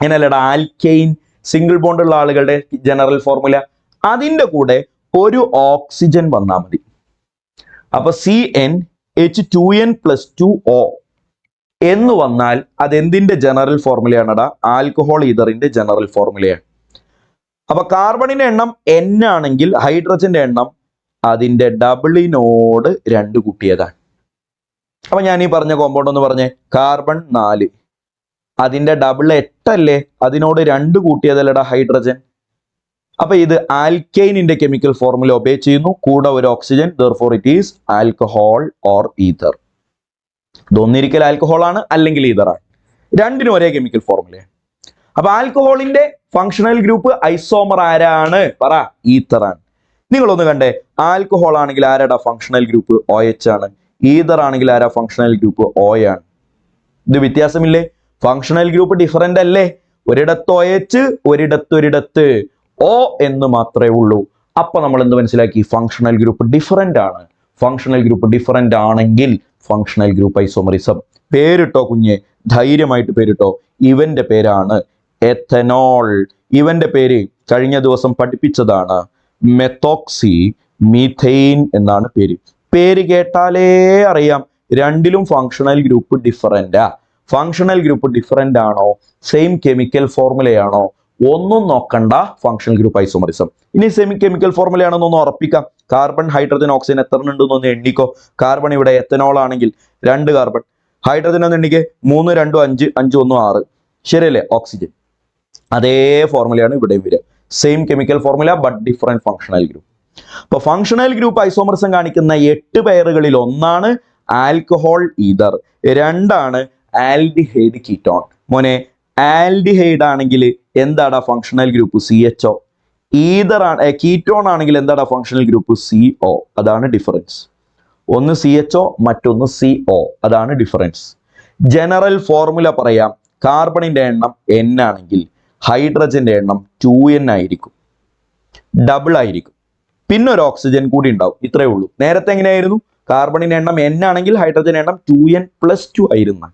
അങ്ങനെയല്ലടാ ആൽക്കെയിൻ സിംഗിൾ ബോണ്ട് ഉള്ള ആളുകളുടെ ജനറൽ ഫോർമുല. അതിൻ്റെ കൂടെ ഒരു ഓക്സിജൻ വന്നാൽ മതി. അപ്പൊ CnH2n+2O എന്ന് വന്നാൽ അതെന്തിന്റെ ജനറൽ ഫോർമുലയാണടാ? ആൽക്കഹോൾ ഈതറിന്റെ ജനറൽ ഫോർമുലയാണ്. അപ്പൊ കാർബണിന്റെ എണ്ണം N ആണെങ്കിൽ ഹൈഡ്രജന്റെ എണ്ണം അതിന്റെ ഡബിളിനോട് 2 കൂട്ടിയതാണ്. അപ്പൊ ഞാൻ ഈ പറഞ്ഞ കോമ്പൗണ്ട് ഒന്ന് പറഞ്ഞേ. കാർബൺ 4, അതിന്റെ ഡബിൾ 8 അല്ലേ? അതിനോട് 2 കൂട്ടിയതല്ലടാ ഹൈഡ്രജൻ. അപ്പൊ ഇത് ആൽക്കെയിനിന്റെ കെമിക്കൽ ഫോർമുല ഒബേ ചെയ്യുന്നു, കൂടെ ഒരു oxygen. therefore it is alcohol or ether. ഇതൊന്നിരിക്കൽ ആൽക്കഹോൾ ആണ്, അല്ലെങ്കിൽ ഈതറാണ്. രണ്ടിനും ഒരേ കെമിക്കൽ ഫോർമുലയാണ്. അപ്പൊ ആൽക്കഹോളിന്റെ ഫങ്ഷണൽ ഗ്രൂപ്പ് ഐസോമർ ആരാണ്? പറ, ഈത്തറാണ്. നിങ്ങളൊന്ന് കണ്ടേ, ആൽക്കഹോൾ ആണെങ്കിൽ ആരാടാ ഫങ്ഷണൽ ഗ്രൂപ്പ്? OH ആണ്. ഈതർ ആണെങ്കിൽ ആരാ ഫങ്ഷണൽ ഗ്രൂപ്പ്? O ആണ്. ഇത് വ്യത്യാസമില്ലേ? ഫങ്ഷണൽ ഗ്രൂപ്പ് ഡിഫറന്റ് അല്ലേ? ഒരിടത്ത് OH, ഒരിടത്ത് O എന്ന് മാത്രമേ ഉള്ളൂ. അപ്പൊ നമ്മൾ എന്ത് മനസ്സിലാക്കി? ഫങ്ഷണൽ ഗ്രൂപ്പ് ഡിഫറന്റ് ആണ്. ഫങ്ഷണൽ ഗ്രൂപ്പ് ഡിഫറന്റ് ആണെങ്കിൽ ഫങ്ഷണൽ ഗ്രൂപ്പ് ഐസോമറിസം. പേരിട്ടോ കുഞ്ഞെ, ധൈര്യമായിട്ട് പേരിട്ടോ. ഇവന്റെ പേരാണ് എഥനോൾ. ഇവന്റെ പേര് കഴിഞ്ഞ ദിവസം പഠിപ്പിച്ചതാണ്. മെത്തോക്സി മീഥെയിൻ എന്നാണ് പേര്. പേര് കേട്ടാലേ അറിയാം രണ്ടിലും ഫങ്ഷണൽ ഗ്രൂപ്പ് ഡിഫറന്റാ. ഫങ്ഷണൽ ഗ്രൂപ്പ് ഡിഫറന്റ് ആണോ, സെയിം കെമിക്കൽ ഫോർമുലയാണോ, ഒന്നും നോക്കണ്ട, ഫങ്ഷണൽ ഗ്രൂപ്പ് ഐസോമറിസം. ഇനി സെമി കെമിക്കൽ ഫോർമുലയാണെന്നൊന്ന് ഉറപ്പിക്കാം. കാർബൺ, ഹൈഡ്രജൻ, ഓക്സിജൻ എത്ര ഉണ്ടെന്നൊന്ന് എണ്ണിക്കോ. കാർബൺ ഇവിടെ എത്തനോൾ ആണെങ്കിൽ 2 കാർബൺ. ഹൈഡ്രജൻ ഒന്ന് എണ്ണിക്ക്, 3, 2, 5, 5, 1, 6. ശരിയല്ലേ? ഓക്സിജൻ അതേ ഫോർമുലയാണ് ഇവിടെ വരിക. Same chemical formula but different functional group. അപ്പൊ ഫങ്ഷണൽ ഗ്രൂപ്പ് ഐസോമറിസം കാണിക്കുന്ന 8 പേരുകളിൽ ഒന്നാണ് ആൽക്കഹോൾ ഈതർ, 2 ആൽഡിഹൈഡ് കീറ്റോൺ. മോനെ, ആൽഡിഹൈഡ് ആണെങ്കിൽ എന്താടാ functional group? CHO. Ether ketone ആണെങ്കിൽ എന്താടാ ഫങ്ഷണൽ ഗ്രൂപ്പ്? CO. അതാണ് ഡിഫറൻസ്. ഒന്ന് CHO, മറ്റൊന്ന് CO. അതാണ് ഡിഫറൻസ്. ജനറൽ ഫോർമുല പറയാം. കാർബണിന്റെ എണ്ണം N ആണെങ്കിൽ ഹൈഡ്രജന്റെ എണ്ണം 2N ആയിരിക്കും, ഡബിൾ ആയിരിക്കും. പിന്നെ ഒരു ഓക്സിജൻ കൂടി ഉണ്ടാവും. ഇത്രയേ ഉള്ളൂ. നേരത്തെ എങ്ങനെയായിരുന്നു? കാർബണിന്റെ എണ്ണം N ആണെങ്കിൽ ഹൈഡ്രജൻ എണ്ണം 2N+2 ആയിരുന്നു.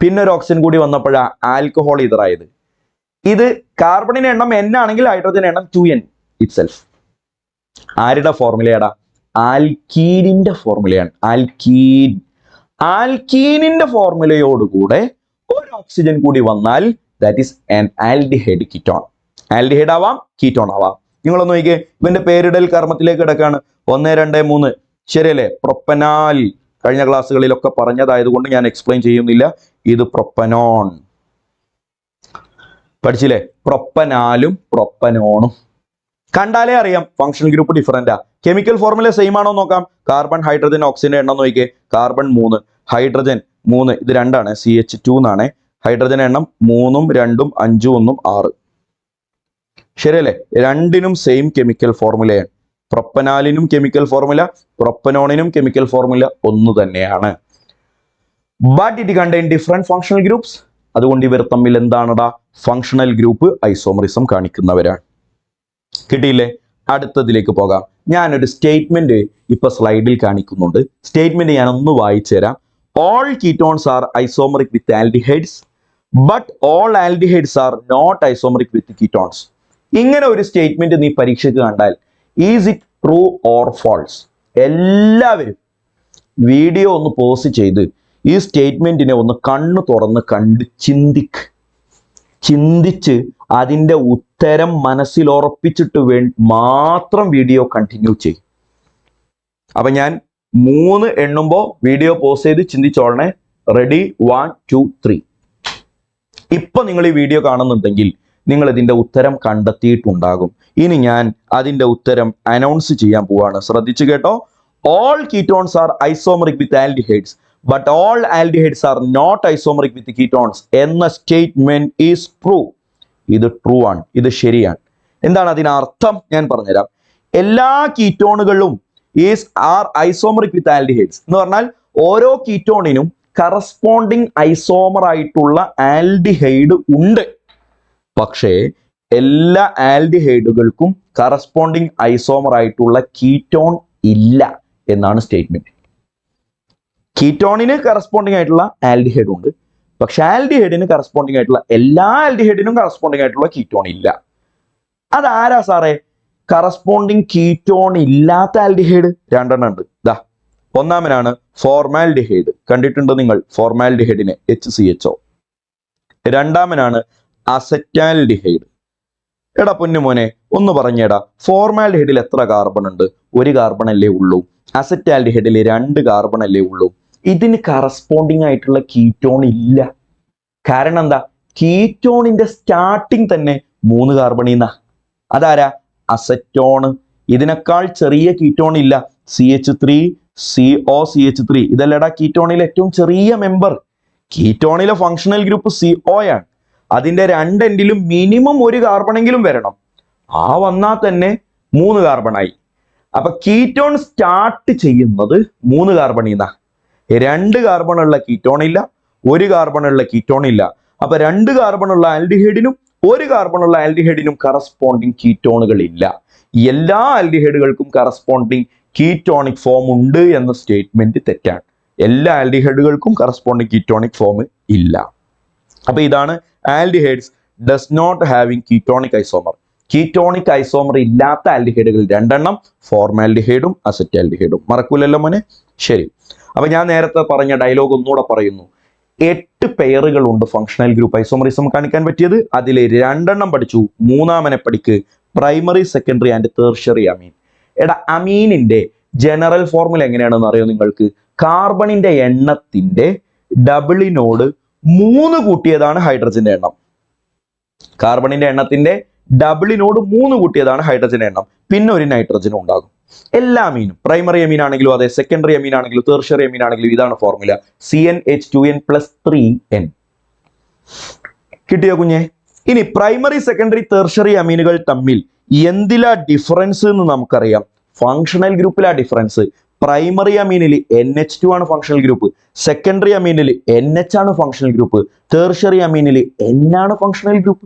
പിന്നെ ഒരു ഓക്സിജൻ കൂടി വന്നപ്പോഴാണ് ആൽക്കഹോൾ ഈതറായത്. ഇത് കാർബണിന്റെ എണ്ണം N ആണെങ്കിൽ ഹൈഡ്രജൻ എണ്ണം 2N ഇറ്റ്സെൽഫ്. ആരുടെ ഫോർമുലയാടാ? ആൽക്കീനിന്റെ ഫോർമുലയാണ്. ആൽക്കീനിന്റെ ഫോർമുലയോടുകൂടെ ഒരു ഓക്സിജൻ കൂടി വന്നാൽ that is an aldehyde ketone. Aldehyde ആവാം, കീറ്റോൺ ആവാം. നിങ്ങളൊന്ന് നോക്കിയേ, ഇവന്റെ പേരിടൽ കർമ്മത്തിലേക്ക് കിടക്കാണ്. 1, 2, 3. ശരിയല്ലേ? പ്രൊപ്പനാൽ. കഴിഞ്ഞ ക്ലാസ്സുകളിലൊക്കെ പറഞ്ഞതായതുകൊണ്ട് ഞാൻ എക്സ്പ്ലെയിൻ ചെയ്യുന്നില്ല. ഇത് പ്രൊപ്പനോൺ. പഠിച്ചില്ലേ? പ്രൊപ്പനാലും പ്രൊപ്പനോണും കണ്ടാലേ അറിയാം ഫങ്ഷണൽ ഗ്രൂപ്പ് ഡിഫറന്റാ. കെമിക്കൽ ഫോർമുല സെയിം ആണോ നോക്കാം. കാർബൺ, ഹൈഡ്രജൻ, ഓക്സിജന്റെ എണ്ണം നോക്കിയേ. Carbon 3, hydrogen 3. ഇത് 2 CH2 എന്നാണ്. ഹൈഡ്രജൻ എണ്ണം 3, 2, 5, 1, 6. ശരിയല്ലേ? രണ്ടിനും സെയിം കെമിക്കൽ ഫോർമുലയാണ്. പ്രൊപ്പനാലിനും കെമിക്കൽ ഫോർമുല, പ്രൊപ്പനോണിനും കെമിക്കൽ ഫോർമുല ഒന്ന് തന്നെയാണ്. But it contain different functional groups. അതുകൊണ്ട് ഇവർ തമ്മിൽ എന്താണടാ? ഫങ്ഷണൽ ഗ്രൂപ്പ് ഐസോമറിസം കാണിക്കുന്നവരാണ്. കിട്ടിയില്ലേ? അടുത്തതിലേക്ക് പോകാം. ഞാനൊരു സ്റ്റേറ്റ്മെന്റ് ഇപ്പൊ സ്ലൈഡിൽ കാണിക്കുന്നുണ്ട്. സ്റ്റേറ്റ്മെന്റ് ഞാൻ ഒന്ന് വായിച്ചു തരാം. All ketones are isomeric with aldehydes, but all aldehydes are not isomeric with ketones. ഇങ്ങനെ ഒരു സ്റ്റേറ്റ്മെന്റ് നീ പരീക്ഷയ്ക്ക് കണ്ടാൽ is it true or false? എല്ലാവരും വീഡിയോ ഒന്ന് പോസ്റ്റ് ചെയ്ത് ഈ സ്റ്റേറ്റ്മെന്റിനെ ഒന്ന് കണ്ണു തുറന്ന് കണ്ട് ചിന്തിച്ച് അതിൻ്റെ ഉത്തരം മനസ്സിൽ ഉറപ്പിച്ചിട്ട് മാത്രം വീഡിയോ കണ്ടിന്യൂ ചെയ്യും. അപ്പൊ ഞാൻ 3 എണ്ണുമ്പോൾ വീഡിയോ പോസ്റ്റ് ചെയ്ത് ചിന്തിച്ചോളണേ. റെഡി? 1, 2, 3. ഇപ്പൊ നിങ്ങൾ ഈ വീഡിയോ കാണുന്നുണ്ടെങ്കിൽ നിങ്ങൾ ഇതിന്റെ ഉത്തരം കണ്ടെത്തിയിട്ടുണ്ടാകും. ഇനി ഞാൻ അതിന്റെ ഉത്തരം അനൗൺസ് ചെയ്യാൻ പോവാണ്. ശ്രദ്ധിച്ചു കേട്ടോ. all ketones are isomeric with aldehydes, but all aldehydes are not isomeric with ketones എന്ന സ്റ്റേറ്റ്മെന്റ് ഈസ് ട്രൂ. ഇത് ട്രൂ ആണ്, ഇത് ശരിയാണ്. എന്താണ് അതിനർത്ഥം? ഞാൻ പറഞ്ഞുതരാം. എല്ലാ കീറ്റോണുകളും ആർ ഐസോമറിക് വിത്ത് ആൽഡിഹൈഡ്സ് എന്ന് പറഞ്ഞാൽ ഓരോ കീറ്റോണിനും കറസ്പോണ്ടിങ് ഐസോമർ ആയിട്ടുള്ള ആൽഡിഹൈഡ് ഉണ്ട്. പക്ഷേ എല്ലാ ആൽഡിഹൈഡുകൾക്കും കറസ്പോണ്ടിങ് ഐസോമർ ആയിട്ടുള്ള കീറ്റോൺ ഇല്ല എന്നാണ് സ്റ്റേറ്റ്മെന്റ്. കീറ്റോണിന് കറസ്പോണ്ടിങ് ആയിട്ടുള്ള ആൽഡിഹൈഡ് ഉണ്ട്, പക്ഷെ ആൽഡിഹൈഡിന് കറസ്പോണ്ടിങ് ആയിട്ടുള്ള എല്ലാ ആൽഡിഹൈഡിനും കറസ്പോണ്ടിങ് ആയിട്ടുള്ള കീറ്റോൺ ഇല്ല. അതാരാ സാറേ കറസ്പോണ്ടിങ് കീറ്റോൺ ഇല്ലാത്ത ആൽഡിഹൈഡ്? രണ്ടെണ്ണം ഉണ്ട്. ദാ ഒന്നാമനാണ് ഫോർമാൽഡിഹൈഡ്, കണ്ടിട്ടുണ്ട് നിങ്ങൾ ഫോർമാൽഡിഹൈഡിനെ HCHO. രണ്ടാമനാണ് അസറ്റാൽഡിഹൈഡ്. എടാ പൊന്നുമോനെ ഒന്ന് പറഞ്ഞേടാ, ഫോർമാൽഡിഹൈഡിൽ എത്ര കാർബൺ ഉണ്ട്? ഒരു കാർബൺ അല്ലേ ഉള്ളൂ. അസറ്റാൽഡിഹൈഡിൽ 2 കാർബൺ അല്ലേ ഉള്ളൂ. ഇതിന് കറസ്പോണ്ടിങ് ആയിട്ടുള്ള കീറ്റോൺ ഇല്ല. കാരണം എന്താ? കീറ്റോണിന്റെ സ്റ്റാർട്ടിങ് തന്നെ 3 കാർബണീന്നാ. അതാരാ? അസറ്റോണ്. ഇതിനേക്കാൾ ചെറിയ കീറ്റോൺ ഇല്ല. CH3 COCH3 ഇതല്ലടാ കീറ്റോണിലെ ഏറ്റവും ചെറിയ മെമ്പർ. കീറ്റോണിലെ ഫങ്ഷണൽ ഗ്രൂപ്പ് CO ആണ്. അതിന്റെ 2 എൻഡിലും മിനിമം 1 കാർബണെങ്കിലും വരണം. ആ വന്നാൽ തന്നെ 3 കാർബണായി. അപ്പൊ കീറ്റോൺ സ്റ്റാർട്ട് ചെയ്യുന്നത് 3 കാർബണീന്നാ. 2 കാർബൺ ഉള്ള കീറ്റോൺ ഇല്ല, 1 കാർബൺ ഉള്ള കീറ്റോൺ ഇല്ല. അപ്പൊ 2 കാർബൺ ഉള്ള ആൽഡിഹൈഡിനും 1 കാർബൺ ഉള്ള ആൽഡിഹൈഡിനും കറസ്പോണ്ടിങ് കീറ്റോണുകൾ ഇല്ല. എല്ലാ ആൽഡിഹൈഡുകൾക്കും കറസ്പോണ്ടിങ് കീറ്റോണിക് ഫോം ഉണ്ട് എന്ന സ്റ്റേറ്റ്മെന്റ് തെറ്റാണ്. എല്ലാ ആൽഡിഹൈഡുകൾക്കും കറസ്പോണ്ടിങ് കീറ്റോണിക് ഫോം ഇല്ല. അപ്പൊ ഇതാണ് aldehydes does not having ketonic isomer. Ketonic isomer ഇല്ലാത്ത ആൽഡിഹൈഡുകൾ 2 എണ്ണം, ഫോർമാൽഡിഹൈഡും അസറ്റാൽഡിഹൈഡും. മറക്കൂലല്ലോ മോനെ? ശരി. അപ്പൊ ഞാൻ നേരത്തെ പറഞ്ഞ ഡയലോഗ് ഒന്നുകൂടെ പറയുന്നു. 8 പെയറുകളുണ്ട് ഫങ്ഷണൽ ഗ്രൂപ്പ് ഐസോമറിസം കാണിക്കാൻ പറ്റിയത്. അതിൽ 2 എണ്ണം പഠിച്ചു. 3-മനെ പഠിക്ക്. പ്രൈമറി, സെക്കൻഡറി ആൻഡ് ടേർഷ്യറി അമീൻ. എടാ അമീനിന്റെ ജനറൽ ഫോർമുല എങ്ങനെയാണെന്ന് അറിയോ നിങ്ങൾക്ക്? കാർബണിന്റെ എണ്ണത്തിന്റെ ഡബിളിനോട് 3 കൂട്ടിയതാണ് ഹൈഡ്രജന്റെ എണ്ണം. കാർബണിന്റെ എണ്ണത്തിന്റെ ഡബിളിനോട് 3 കൂട്ടിയതാണ് ഹൈഡ്രജന്റെ എണ്ണം. പിന്നെ ഒരു നൈട്രജനും ഉണ്ടാകും. എല്ലാ അമീനും, പ്രൈമറി അമീൻ ആണെങ്കിലും അതെ, സെക്കൻഡറി അമീൻ ആണെങ്കിലും ടേർഷ്യറി അമീൻ ആണെങ്കിലും ഇതാണ് ഫോർമുല. CnH2n + 3n. കിട്ടിയോ കുഞ്ഞെ? ഇനി പ്രൈമറി, സെക്കൻഡറി, ടേർഷ്യറി അമീനുകൾ തമ്മിൽ എന്തിലാ ഡിഫറൻസ് എന്ന് നമുക്കറിയാം. ഫങ്ഷണൽ ഗ്രൂപ്പിലാ ഡിഫറൻസ്. പ്രൈമറി അമീനിൽ NH2 ആണ് ഫങ്ഷണൽ ഗ്രൂപ്പ്, സെക്കൻഡറി അമീനിൽ NH ആണ് ഫങ്ഷണൽ ഗ്രൂപ്പ്, ടേർഷ്യറി അമീനിൽ N ആണ് ഫങ്ഷണൽ ഗ്രൂപ്പ്.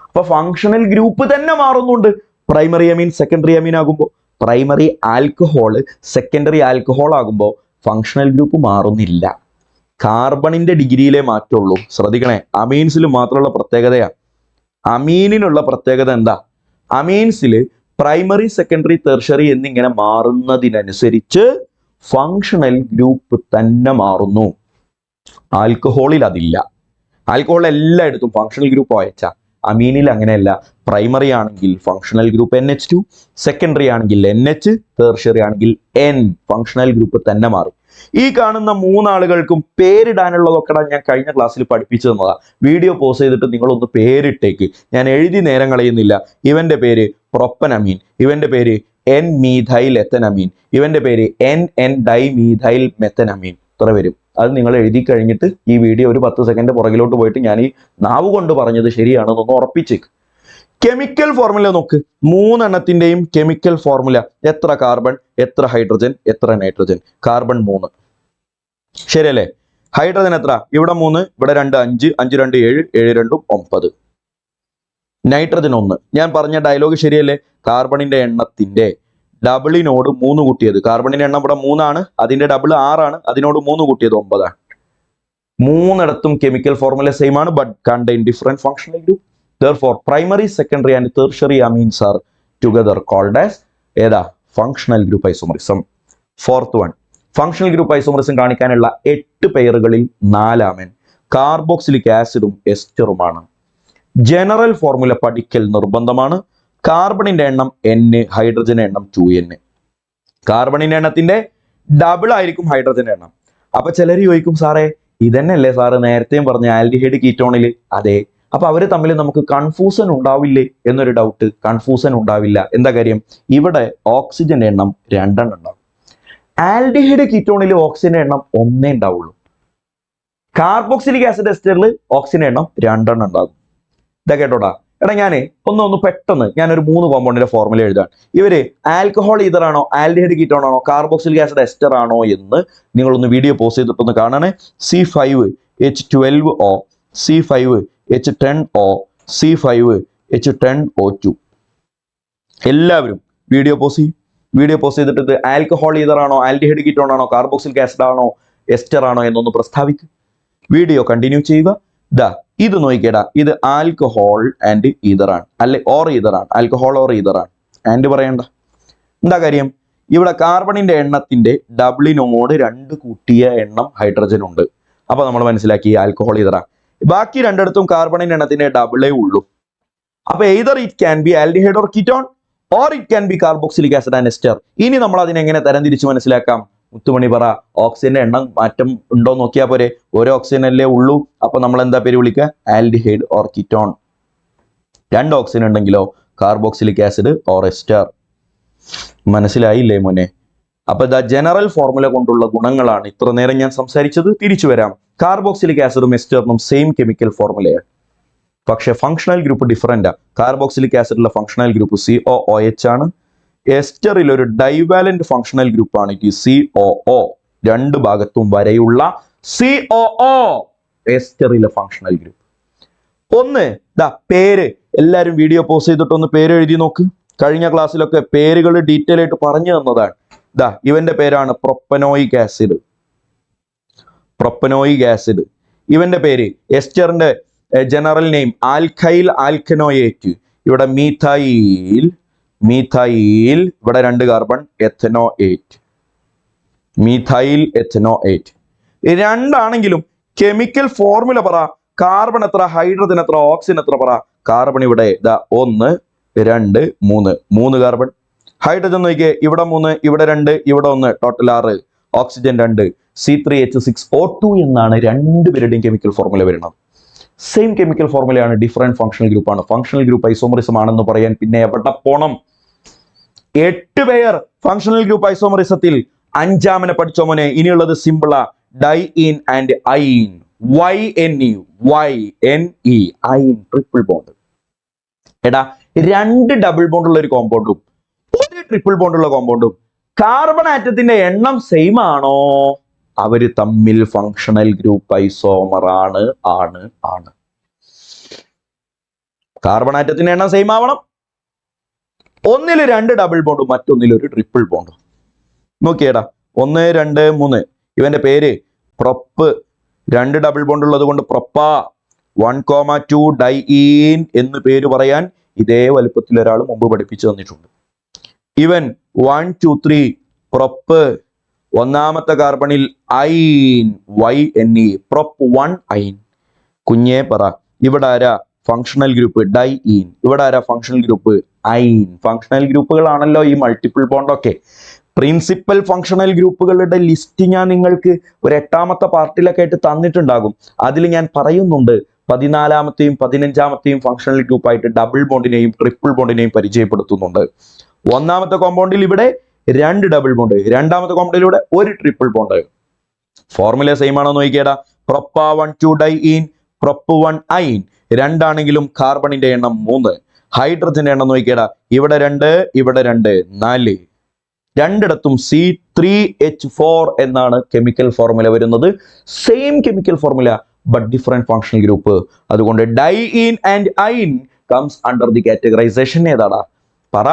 അപ്പൊ ഫങ്ഷണൽ ഗ്രൂപ്പ് തന്നെ മാറുന്നുണ്ട് പ്രൈമറി അമീൻ സെക്കൻഡറി അമീൻ ആകുമ്പോൾ. പ്രൈമറി ആൽക്കഹോള് സെക്കൻഡറി ആൽക്കഹോൾ ആകുമ്പോൾ ഫങ്ഷണൽ ഗ്രൂപ്പ് മാറുന്നില്ല. കാർബണിന്റെ ഡിഗ്രിയിലേ മാറ്റുള്ളൂ. ശ്രദ്ധിക്കണേ, അമീൻസിൽ മാത്രമുള്ള പ്രത്യേകതയാണ്. അമീനിനുള്ള പ്രത്യേകത എന്താ? അമീൻസിൽ പ്രൈമറി, സെക്കൻഡറി, ടെർഷ്യറി എന്നിങ്ങനെ മാറുന്നതിനനുസരിച്ച് ഫങ്ഷണൽ ഗ്രൂപ്പ് തന്നെ മാറുന്നു. ആൽക്കഹോളിൽ അതില്ല. ആൽക്കഹോൾ എല്ലായിടത്തും ഫങ്ഷണൽ ഗ്രൂപ്പ് OH. അമീനിൽ അങ്ങനെയല്ല. പ്രൈമറി ആണെങ്കിൽ ഫങ്ഷണൽ ഗ്രൂപ്പ് NH2, സെക്കൻഡറി ആണെങ്കിൽ NH, ടെർഷ്യറി ആണെങ്കിൽ N. ഫങ്ഷണൽ ഗ്രൂപ്പ് തന്നെ മാറി. ഈ കാണുന്ന 3 ആളുകൾക്കും പേരിടാനുള്ളതൊക്കെ ഞാൻ കഴിഞ്ഞ ക്ലാസ്സിൽ പഠിപ്പിച്ചു തന്നതാ. വീഡിയോ പോസ് ചെയ്തിട്ട് നിങ്ങളൊന്ന് പേരിട്ടേക്ക്. ഞാൻ എഴുതി നേരം കളയുന്നില്ല. ഇവന്റെ പേര് പ്രൊപ്പനമീൻ, ഇവന്റെ പേര് N-മീഥൈൽ എത്തനമീൻ, ഇവന്റെ പേര് N-ഡൈമീഥൈൽ മെത്തനമീൻ. ഇത്ര വരും. അത് നിങ്ങൾ എഴുതി കഴിഞ്ഞിട്ട് ഈ വീഡിയോ ഒരു 10 സെക്കൻഡ് പുറകിലോട്ട് പോയിട്ട് ഞാൻ ഈ നാവ് കൊണ്ട് പറഞ്ഞത് ശരിയാണെന്നൊന്ന് ഉറപ്പിച്ചേക്ക്. കെമിക്കൽ ഫോർമുല നോക്ക്. 3 എണ്ണത്തിന്റെയും കെമിക്കൽ ഫോർമുല. എത്ര കാർബൺ, എത്ര ഹൈഡ്രജൻ, എത്ര നൈട്രജൻ? കാർബൺ 3, ശരിയല്ലേ? ഹൈഡ്രജൻ എത്ര? ഇവിടെ 3, ഇവിടെ 2, 5, 5 2 7, 7 2 9. നൈട്രജൻ 1. ഞാൻ പറഞ്ഞ ഡയലോഗ് ശരിയല്ലേ? കാർബണിന്റെ എണ്ണത്തിന്റെ ഡബിളിനോട് 3 കൂട്ടിയത്. കാർബണിന്റെ എണ്ണം ഇവിടെ 3 ആണ്, അതിന്റെ ഡബിൾ 6 ആണ്, അതിനോട് 3 കൂട്ടിയത് 9 ആണ്. 3 കെമിക്കൽ ഫോർമുല സെയിം ആണ്, but contain different functional group. Therefore, primary, secondary and tertiary amines are together called as ഏതാ? Functional group isomerism. 4th one, functional group isomerism കാണിക്കാനുള്ള 8 പെയറുകളിൽ 4 ആമൻ കാർബോക്സിലിക് ആസിഡും എസ്റ്ററുമാണ്. ജനറൽ ഫോർമുല പഠിക്കൽ നിർബന്ധമാണ്. കാർബണിന്റെ എണ്ണം N, ഹൈഡ്രജന്റെ എണ്ണം 2n. കാർബണിന്റെ എണ്ണത്തിന്റെ ഡബിൾ ആയിരിക്കും ഹൈഡ്രജന്റെ എണ്ണം. അപ്പൊ ചിലർ ചോദിക്കും, സാറേ ഇതന്നെയല്ലേ സാറ് നേരത്തെയും പറഞ്ഞ ആൽഡിഹൈഡ് കീറ്റോണിൽ? അതെ. അപ്പൊ അവര് തമ്മിൽ നമുക്ക് കൺഫ്യൂഷൻ ഉണ്ടാവില്ലേ എന്നൊരു ഡൗട്ട്. കൺഫ്യൂഷൻ ഉണ്ടാവില്ല. എന്താ കാര്യം? ഇവിടെ ഓക്സിജന്റെ എണ്ണം 2 എണ്ണം ഉണ്ടാവും. ആൽഡിഹൈഡ് കീറ്റോണിൽ ഓക്സിജന്റെ എണ്ണം ഒന്നേ ഉണ്ടാവുള്ളൂ. കാർബോക്സിലിക് ആസിഡ് എസ്റ്ററിൽ ഓക്സിജന്റെ എണ്ണം 2 ഉണ്ടാകും. ഇതാ കേട്ടോടാ. എടാ ഒന്ന് പെട്ടെന്ന് ഞാനൊരു 3 കോമ്പൗണ്ടിന്റെ ഫോർമുല എഴുതാൻ. ഇവര് ആൽക്കഹോൾ ഈതർ ആണോ, ആൽഡിഹൈഡ് കീറ്റോൺ ആണോ, കാർബോക്സിലിക് ആസിഡ് എസ്റ്റർ ആണോ എന്ന് നിങ്ങളൊന്ന് വീഡിയോ പോസ്റ്റ് ചെയ്തിട്ടൊന്ന് കാണണേ. C5H12O, C5H10O, C5H10O2. എല്ലാവരും വീഡിയോ പോസ്റ്റ് ചെയ്തിട്ട് ഇത് ആൽക്കഹോൾ ഈതർ ആണോ, ആൽഡിഹൈഡ് കീറ്റോൺ ആണോ, കാർബോക്സിലിക് ആസിഡ് ആണോ, എസ്റ്റർ ആണോ എന്നൊന്ന് പ്രസ്താവിക്കുക. വീഡിയോ കണ്ടിന്യൂ ചെയ്യുക. ഇത് നോക്കിക്കേടാ, ഇത് ആൽക്കഹോൾ ആൻഡ് ഈതർ ആണ്, അല്ലെ ഓർ ഈതർ ആണ്, ആൽക്കഹോൾ ഓർ ഈതർ ആണ്. ആൻഡ് പറയണ്ട. എന്താ കാര്യം? ഇവിടെ കാർബണിന്റെ എണ്ണത്തിന്റെ ഡബിളിനോട് 2 കൂട്ടിയ എണ്ണം ഹൈഡ്രജൻ ഉണ്ട്. അപ്പൊ നമ്മൾ മനസ്സിലാക്കി ആൽക്കഹോൾ ഈതറാ. ബാക്കി രണ്ടിടത്തും കാർബണിന്റെ എണ്ണത്തിന്റെ ഡബിളേ ഉള്ളൂ. അപ്പൊ either it can be aldehyde or ketone or it can be carboxylic acid and ester. ഇനി നമ്മൾ അതിനെ എങ്ങനെ തരംതിരിച്ച് മനസ്സിലാക്കാം? മുത്തുമണി പറ. ഓക്സിജന്റെ എണ്ണം മാറ്റം ഉണ്ടോ നോക്കിയാൽ പോരെ. ഒരു ഓക്സിജൻ അല്ലേ ഉള്ളൂ. അപ്പൊ നമ്മൾ എന്താ പേര് വിളിക്കുക? Aldehyde or ketone. 2 ഓക്സിജൻ ഉണ്ടെങ്കിലോ കാർബോക്സിലിക് ആസിഡ് ഓർ എസ്റ്റർ. മനസ്സിലായില്ലേ മോനെ? അപ്പൊ ജനറൽ ഫോർമുല കൊണ്ടുള്ള ഗുണങ്ങളാണ് ഇത്ര നേരം ഞാൻ സംസാരിച്ചത്. തിരിച്ചു വരാം. കാർബോക്സിലിക് ആസിഡും എസ്റ്ററിനും സെയിം കെമിക്കൽ ഫോർമുലയാണ്, പക്ഷെ ഫങ്ഷണൽ ഗ്രൂപ്പ് ഡിഫറൻറ്റാ. കാർബോക്സിലിക് ആസിഡിലെ ഫങ്ഷണൽ ഗ്രൂപ്പ് COOH ആണ്. എസ്റ്ററിൽ ഒരു ഡൈവാലന്റ് ഫങ്ഷണൽ ഗ്രൂപ്പാണ് COO. 2 ഭാഗത്തും വരെയുള്ള COO എസ്റ്ററിലെ ഫങ്ഷണൽ ഗ്രൂപ്പ്. ഒന്ന് പേര്. എല്ലാവരും വീഡിയോ പോസ്റ്റ് ചെയ്തിട്ടൊന്ന് പേര് എഴുതി നോക്ക്. കഴിഞ്ഞ ക്ലാസ്സിലൊക്കെ പേരുകൾ ഡീറ്റെയിൽ ആയിട്ട് പറഞ്ഞു തന്നതാണ്. ഇവന്റെ പേരാണ് പ്രൊപ്പനോയിക് ആസിഡ്. ഇവന്റെ പേര് എസ്റ്ററിന്റെ ജനറൽ നെയിം ആൽക്കൈൽ ആൽക്കനോയേറ്റ്. ഇവിടെ മീഥൈൽ. ഇവിടെ 2 കാർബൺ, എഥനോയേറ്റ്. മീഥൈൽ എഥനോയേറ്റ്. 2 ആണെങ്കിലും കെമിക്കൽ ഫോർമുല പറ. കാർബൺ എത്ര, ഹൈഡ്രജൻ എത്ര, ഓക്സിജൻ എത്ര പറ. കാർബൺ ഇവിടെ 1 2 3 കാർബൺ. ഹൈഡ്രജൻ നോക്കിയേ, ഇവിടെ 3, ഇവിടെ 2, ഇവിടെ 1, ടോട്ടൽ 6. ഓക്സിജൻ 2, C3H6O2 എന്നാണ് 2 പേരുടെയും കെമിക്കൽ ഫോർമുല വരുന്നത്. സെയിം കെമിക്കൽ ഫോർമുലയാണ്, ഡിഫറെന്റ് ഫങ്ഷണൽ ഗ്രൂപ്പാണ്. ഫങ്ഷണൽ ഗ്രൂപ്പ് ഐസോമറിസം ആണെന്ന് പറയാൻ പിന്നെ എവിടെ പോണം? 8 പേർ ഫങ്ഷണൽ ഗ്രൂപ്പ് ഐസോമറിസത്തിൽ. 5ാമനെ പഠിച്ചോ മോനെ. ഇനിയുള്ളത് സിമ്പിളാ. Diene and yne. YNE yne, triple bond. എടാ 2 ഡബിൾ ബോണ്ട് ഉള്ള ഒരു കോമ്പൗണ്ടും 1 ട്രിപ്പിൾ ബോണ്ട് ഉള്ള കോമ്പൗണ്ടും കാർബൺ ആറ്റത്തിന്റെ എണ്ണം സെയിം ആണോ? അവര് തമ്മിൽ ഫങ്ഷണൽ ഗ്രൂപ്പ് ഐസോമർ ആണ്. കാർബൺ ആറ്റത്തിന്റെ എണ്ണം സെയിം ആവണം. ഒന്നിൽ 2 ഡബിൾ ബോണ്ടും മറ്റൊന്നിൽ ഒരു ട്രിപ്പിൾ ബോണ്ടും. നോക്കിയേടാ, 1 2 3. ഇവന്റെ പേര് പ്രൊപ്പ്. 2 ഡബിൾ ബോണ്ട് ഉള്ളത് കൊണ്ട് പ്രൊപ്പ. 1,2 ഡൈഇൻ എന്ന് പേര് പറയാൻ ഇതേ വലുപ്പത്തിൽ ഒരാൾ മുമ്പ് പഠിപ്പിച്ചു തന്നിട്ടുണ്ട്. ഇവൻ 1 2 3 പ്രൊപ്പ്. 1ാമത്തെ കാർബണിൽ ഐൻ, YNE, പ്രൊപ്പ് 1 ഐൻ. കുഞ്ഞേ പറ. ഇവിടെ ആരാ ഫങ്ഷണൽ ഗ്രൂപ്പ്? ഡൈഇൻ. ഇവിടെ ആരാ ഫങ്ഷണൽ ഗ്രൂപ്പ്? ഐൻ. ഫങ്ഷണൽ ഗ്രൂപ്പുകളാണല്ലോ ഈ മൾട്ടിപ്പിൾ ബോണ്ടൊക്കെ. പ്രിൻസിപ്പൽ ഫങ്ഷണൽ ഗ്രൂപ്പുകളുടെ ലിസ്റ്റ് ഞാൻ നിങ്ങൾക്ക് ഒരു 8ാമത്തെ പാർട്ടിലൊക്കെ ആയിട്ട് തന്നിട്ടുണ്ടാകും. അതിൽ ഞാൻ പറയുന്നുണ്ട് 14ാമത്തെയും 15ാമത്തെയും ഫങ്ഷണൽ ഗ്രൂപ്പായിട്ട് ഡബിൾ ബോണ്ടിനെയും ട്രിപ്പിൾ ബോണ്ടിനെയും പരിചയപ്പെടുത്തുന്നുണ്ട്. 1ാമത്തെ കോമ്പൗണ്ടിൽ ഇവിടെ 2 ഡബിൾ ബോണ്ട്, 2ാമത്തെ കോമ്പൗണ്ടിലൂടെ 1 ട്രിപ്പിൾ ബോണ്ട്. ഫോർമുല സെയിം ആണോ നോക്കിയേടാ. പ്രൊപ്പ 1 2 ഡൈഇൻ, പ്രൊപ്പ് 1 ഐൻ. 2 ആണെങ്കിലും കാർബണിന്റെ എണ്ണം 3. ഹൈഡ്രജന്റെ എണ്ണം നോക്കിയേടാ. ഇവിടെ 2, ഇവിടെ 2, 4. 2ഇടത്തും C3H4 എന്നാണ് കെമിക്കൽ ഫോർമുല വരുന്നത്. Same chemical formula but different functional group. അതുകൊണ്ട് diene and yne comes under the categorization ഏതാടാ? പറ.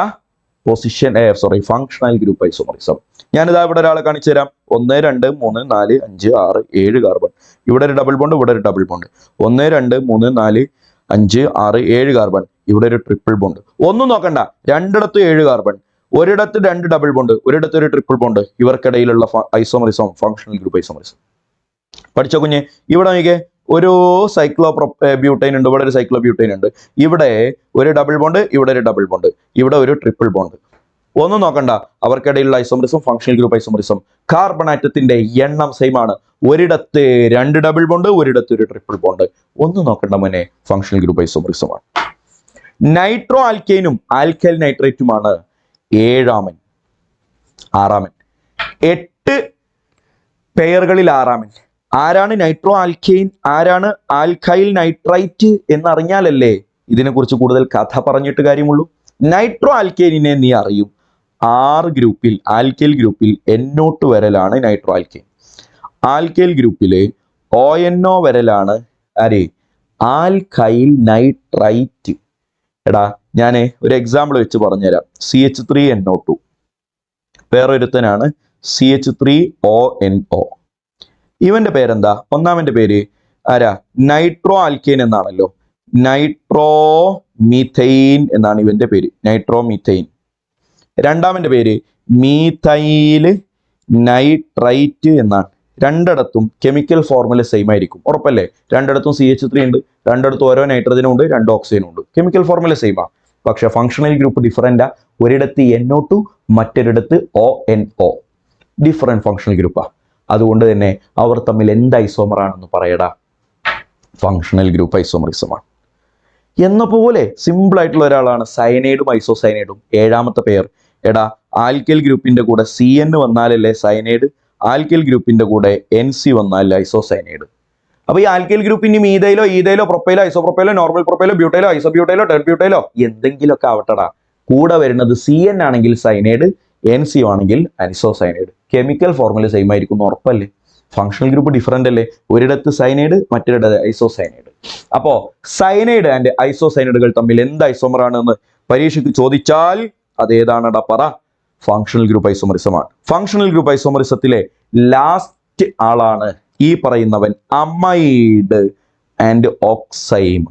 Functional group isomerism. ഞാനിതാ ഇവിടെ ഒരാളെ കാണിച്ചു തരാം. 1 2 3 4 5 6 7 കാർബൺ. ഇവിടെ ഒരു ഡബിൾ ബോണ്ട്, ഇവിടെ ഒരു ഡബിൾ ബോണ്ട്. 1 2 3 4 5 6 7 കാർബൺ. ഇവിടെ ഒരു ട്രിപ്പിൾ ബോണ്ട്. ഒന്നും നോക്കണ്ട, 2ഇടത്ത് 7 കാർബൺ, ഒരിടത്ത് 2 ഡബിൾ ബോണ്ട്, ഒരിടത്ത് ഒരു ട്രിപ്പിൾ ബോണ്ട്. ഇവർക്കിടയിലുള്ള ഐസോമറിസം ഫങ്ഷണൽ ഗ്രൂപ്പ് ഐസോമറിസം. പഠിച്ചോ കുഞ്ഞെ? ഇവിടെ നോക്കിയേ, ഒരു ബ്യൂട്ടൈൻ ഉണ്ട്, ഇവിടെ ഒരു ബ്യൂട്ടൈൻ ഉണ്ട്. ഇവിടെ ഒരു ഡബിൾ ബോണ്ട്, ഇവിടെ ഒരു ഡബിൾ ബോണ്ട്, ഇവിടെ ഒരു ട്രിപ്പിൾ ബോണ്ട്. ഒന്നും നോക്കണ്ട, അവർക്കിടയിലുള്ള isomerism functional group isomerism. Carbon ആറ്റത്തിന്റെ എണ്ണം സെയിം ആണ്. ഒരിടത്ത് 2 ഡബിൾ ബോണ്ട്, ഒരിടത്ത് ഒരു ട്രിപ്പിൾ ബോണ്ട്. ഒന്നും നോക്കണ്ട മോനെ, ഫങ്ഷണൽ ഗ്രൂപ്പ് ഐസോമറിസം ആണ്. നൈട്രോ ആൽക്കൈനും ആൽക്കൈൽ നൈട്രേറ്റുമാണ് 7ാമൻ. 6ാമൻ. 8 പെയറുകളിൽ 6-ാമൻ. ആരാണ് നൈട്രോ ആൽക്കെയിൻ, ആരാണ് ആൽക്കൈൽ നൈട്രൈറ്റ് എന്നറിഞ്ഞാലല്ലേ ഇതിനെക്കുറിച്ച് കൂടുതൽ കഥ പറഞ്ഞിട്ട് കാര്യമുള്ളൂ. നൈട്രോ ആൽക്കെയിനെ നീ അറിയും. 6 ഗ്രൂപ്പിൽ ആൽക്കൈൽ ഗ്രൂപ്പിൽ NO2 വരലാണ് നൈട്രോ ആൽക്കെയിൻ. ആൽക്കൈൽ ഗ്രൂപ്പില് ONO വരലാണ് ആര്? Alkyl nitrite. എടാ ഞാൻ ഒരു എക്സാമ്പിൾ വെച്ച് പറഞ്ഞുതരാം. CH3NO2 വേറൊരുത്തനാണ് CH3ONO. ഇവന്റെ പേരെന്താ? ഒന്നാമന്റെ പേര് ആരാ? നൈട്രോ ആൽക്കെയിൻ എന്നാണല്ലോ. നൈട്രോ മീഥൈൻ എന്നാണ് ഇവന്റെ പേര്, നൈട്രോ മീഥൈൻ. രണ്ടാമന്റെ പേര് മീഥൈൽ നൈട്രൈറ്റ് എന്നാണ്. രണ്ടിടത്തും കെമിക്കൽ ഫോർമുല സെയിം ആയിരിക്കും, ഉറപ്പല്ലേ? രണ്ടിടത്തും CH3 ഉണ്ട്, രണ്ടിടത്തും ഓരോ നൈട്രജനും ഉണ്ട്, 2 ഓക്സിജനും ഉണ്ട്. കെമിക്കൽ ഫോർമുല സെയിം ആ, പക്ഷെ ഫങ്ഷണൽ ഗ്രൂപ്പ് ഡിഫറൻറ്റാ. ഒരിടത്ത് NO2, മറ്റൊരിടത്ത് ONO. Different functional ഗ്രൂപ്പാ. അതുകൊണ്ട് തന്നെ അവർ തമ്മിൽ എന്ത് ഐസോമർ ആണെന്ന് പറയടാ? ഫങ്ഷണൽ ഗ്രൂപ്പ് ഐസോമറിസമാണ്. എന്ന പോലെ സിമ്പിൾ ആയിട്ടുള്ള ഒരാളാണ് സയനൈഡും ഐസോസയനൈഡും. 7-ാമത്തെ പെയർ. എടാ ആൽക്കൈൽ ഗ്രൂപ്പിന്റെ കൂടെ CN വന്നാലല്ലേ സയനൈഡ്, ആൽക്കൈൽ ഗ്രൂപ്പിന്റെ കൂടെ NC വന്നാൽ ഐസോസയനൈഡ്. അപ്പൊ ഈ ആൽക്കൈൽ ഗ്രൂപ്പിന് മീഥൈലോ ഈഥൈലോ പ്രൊപ്പൈലോ ഐസോപ്രൊപ്പൈലോ നോർമൽ പ്രൊപ്പൈലോ ബ്യൂട്ടൈലോ ഐസോബ്യൂട്ടൈലോ ടെർബ്യൂട്ടൈലോ എന്തെങ്കിലുമൊക്കെ ആവട്ടടാ, കൂടെ വരുന്നത് CN ആണെങ്കിൽ സയനൈഡ്, NC ആണെങ്കിൽ ഐസോസയനൈഡ്. കെമിക്കൽ ഫോർമുല സെയിം ആയിരിക്കും, ഉറപ്പല്ലേ? ഫങ്ഷണൽ ഗ്രൂപ്പ് ഡിഫറൻ്റ് അല്ലേ? ഒരിടത്ത് സയനൈഡ്, മറ്റൊരിടത്ത് ഐസോസയനൈഡ്. അപ്പോ സയനൈഡ് ആൻഡ് ഐസോസയനൈഡുകൾ തമ്മിൽ എന്ത് ഐസോമർ ആണെന്ന് പരീക്ഷയ്ക്ക് ചോദിച്ചാൽ അതേതാണെടാ പറ? ഫങ്ഷണൽ ഗ്രൂപ്പ് ഐസോമറിസമാണ്. ഫങ്ഷണൽ ഗ്രൂപ്പ് ഐസോമറിസത്തിലെ ലാസ്റ്റ് ആളാണ് ഈ പറയുന്നവൻ അമൈഡ് ആൻഡ് ഓക്സൈം.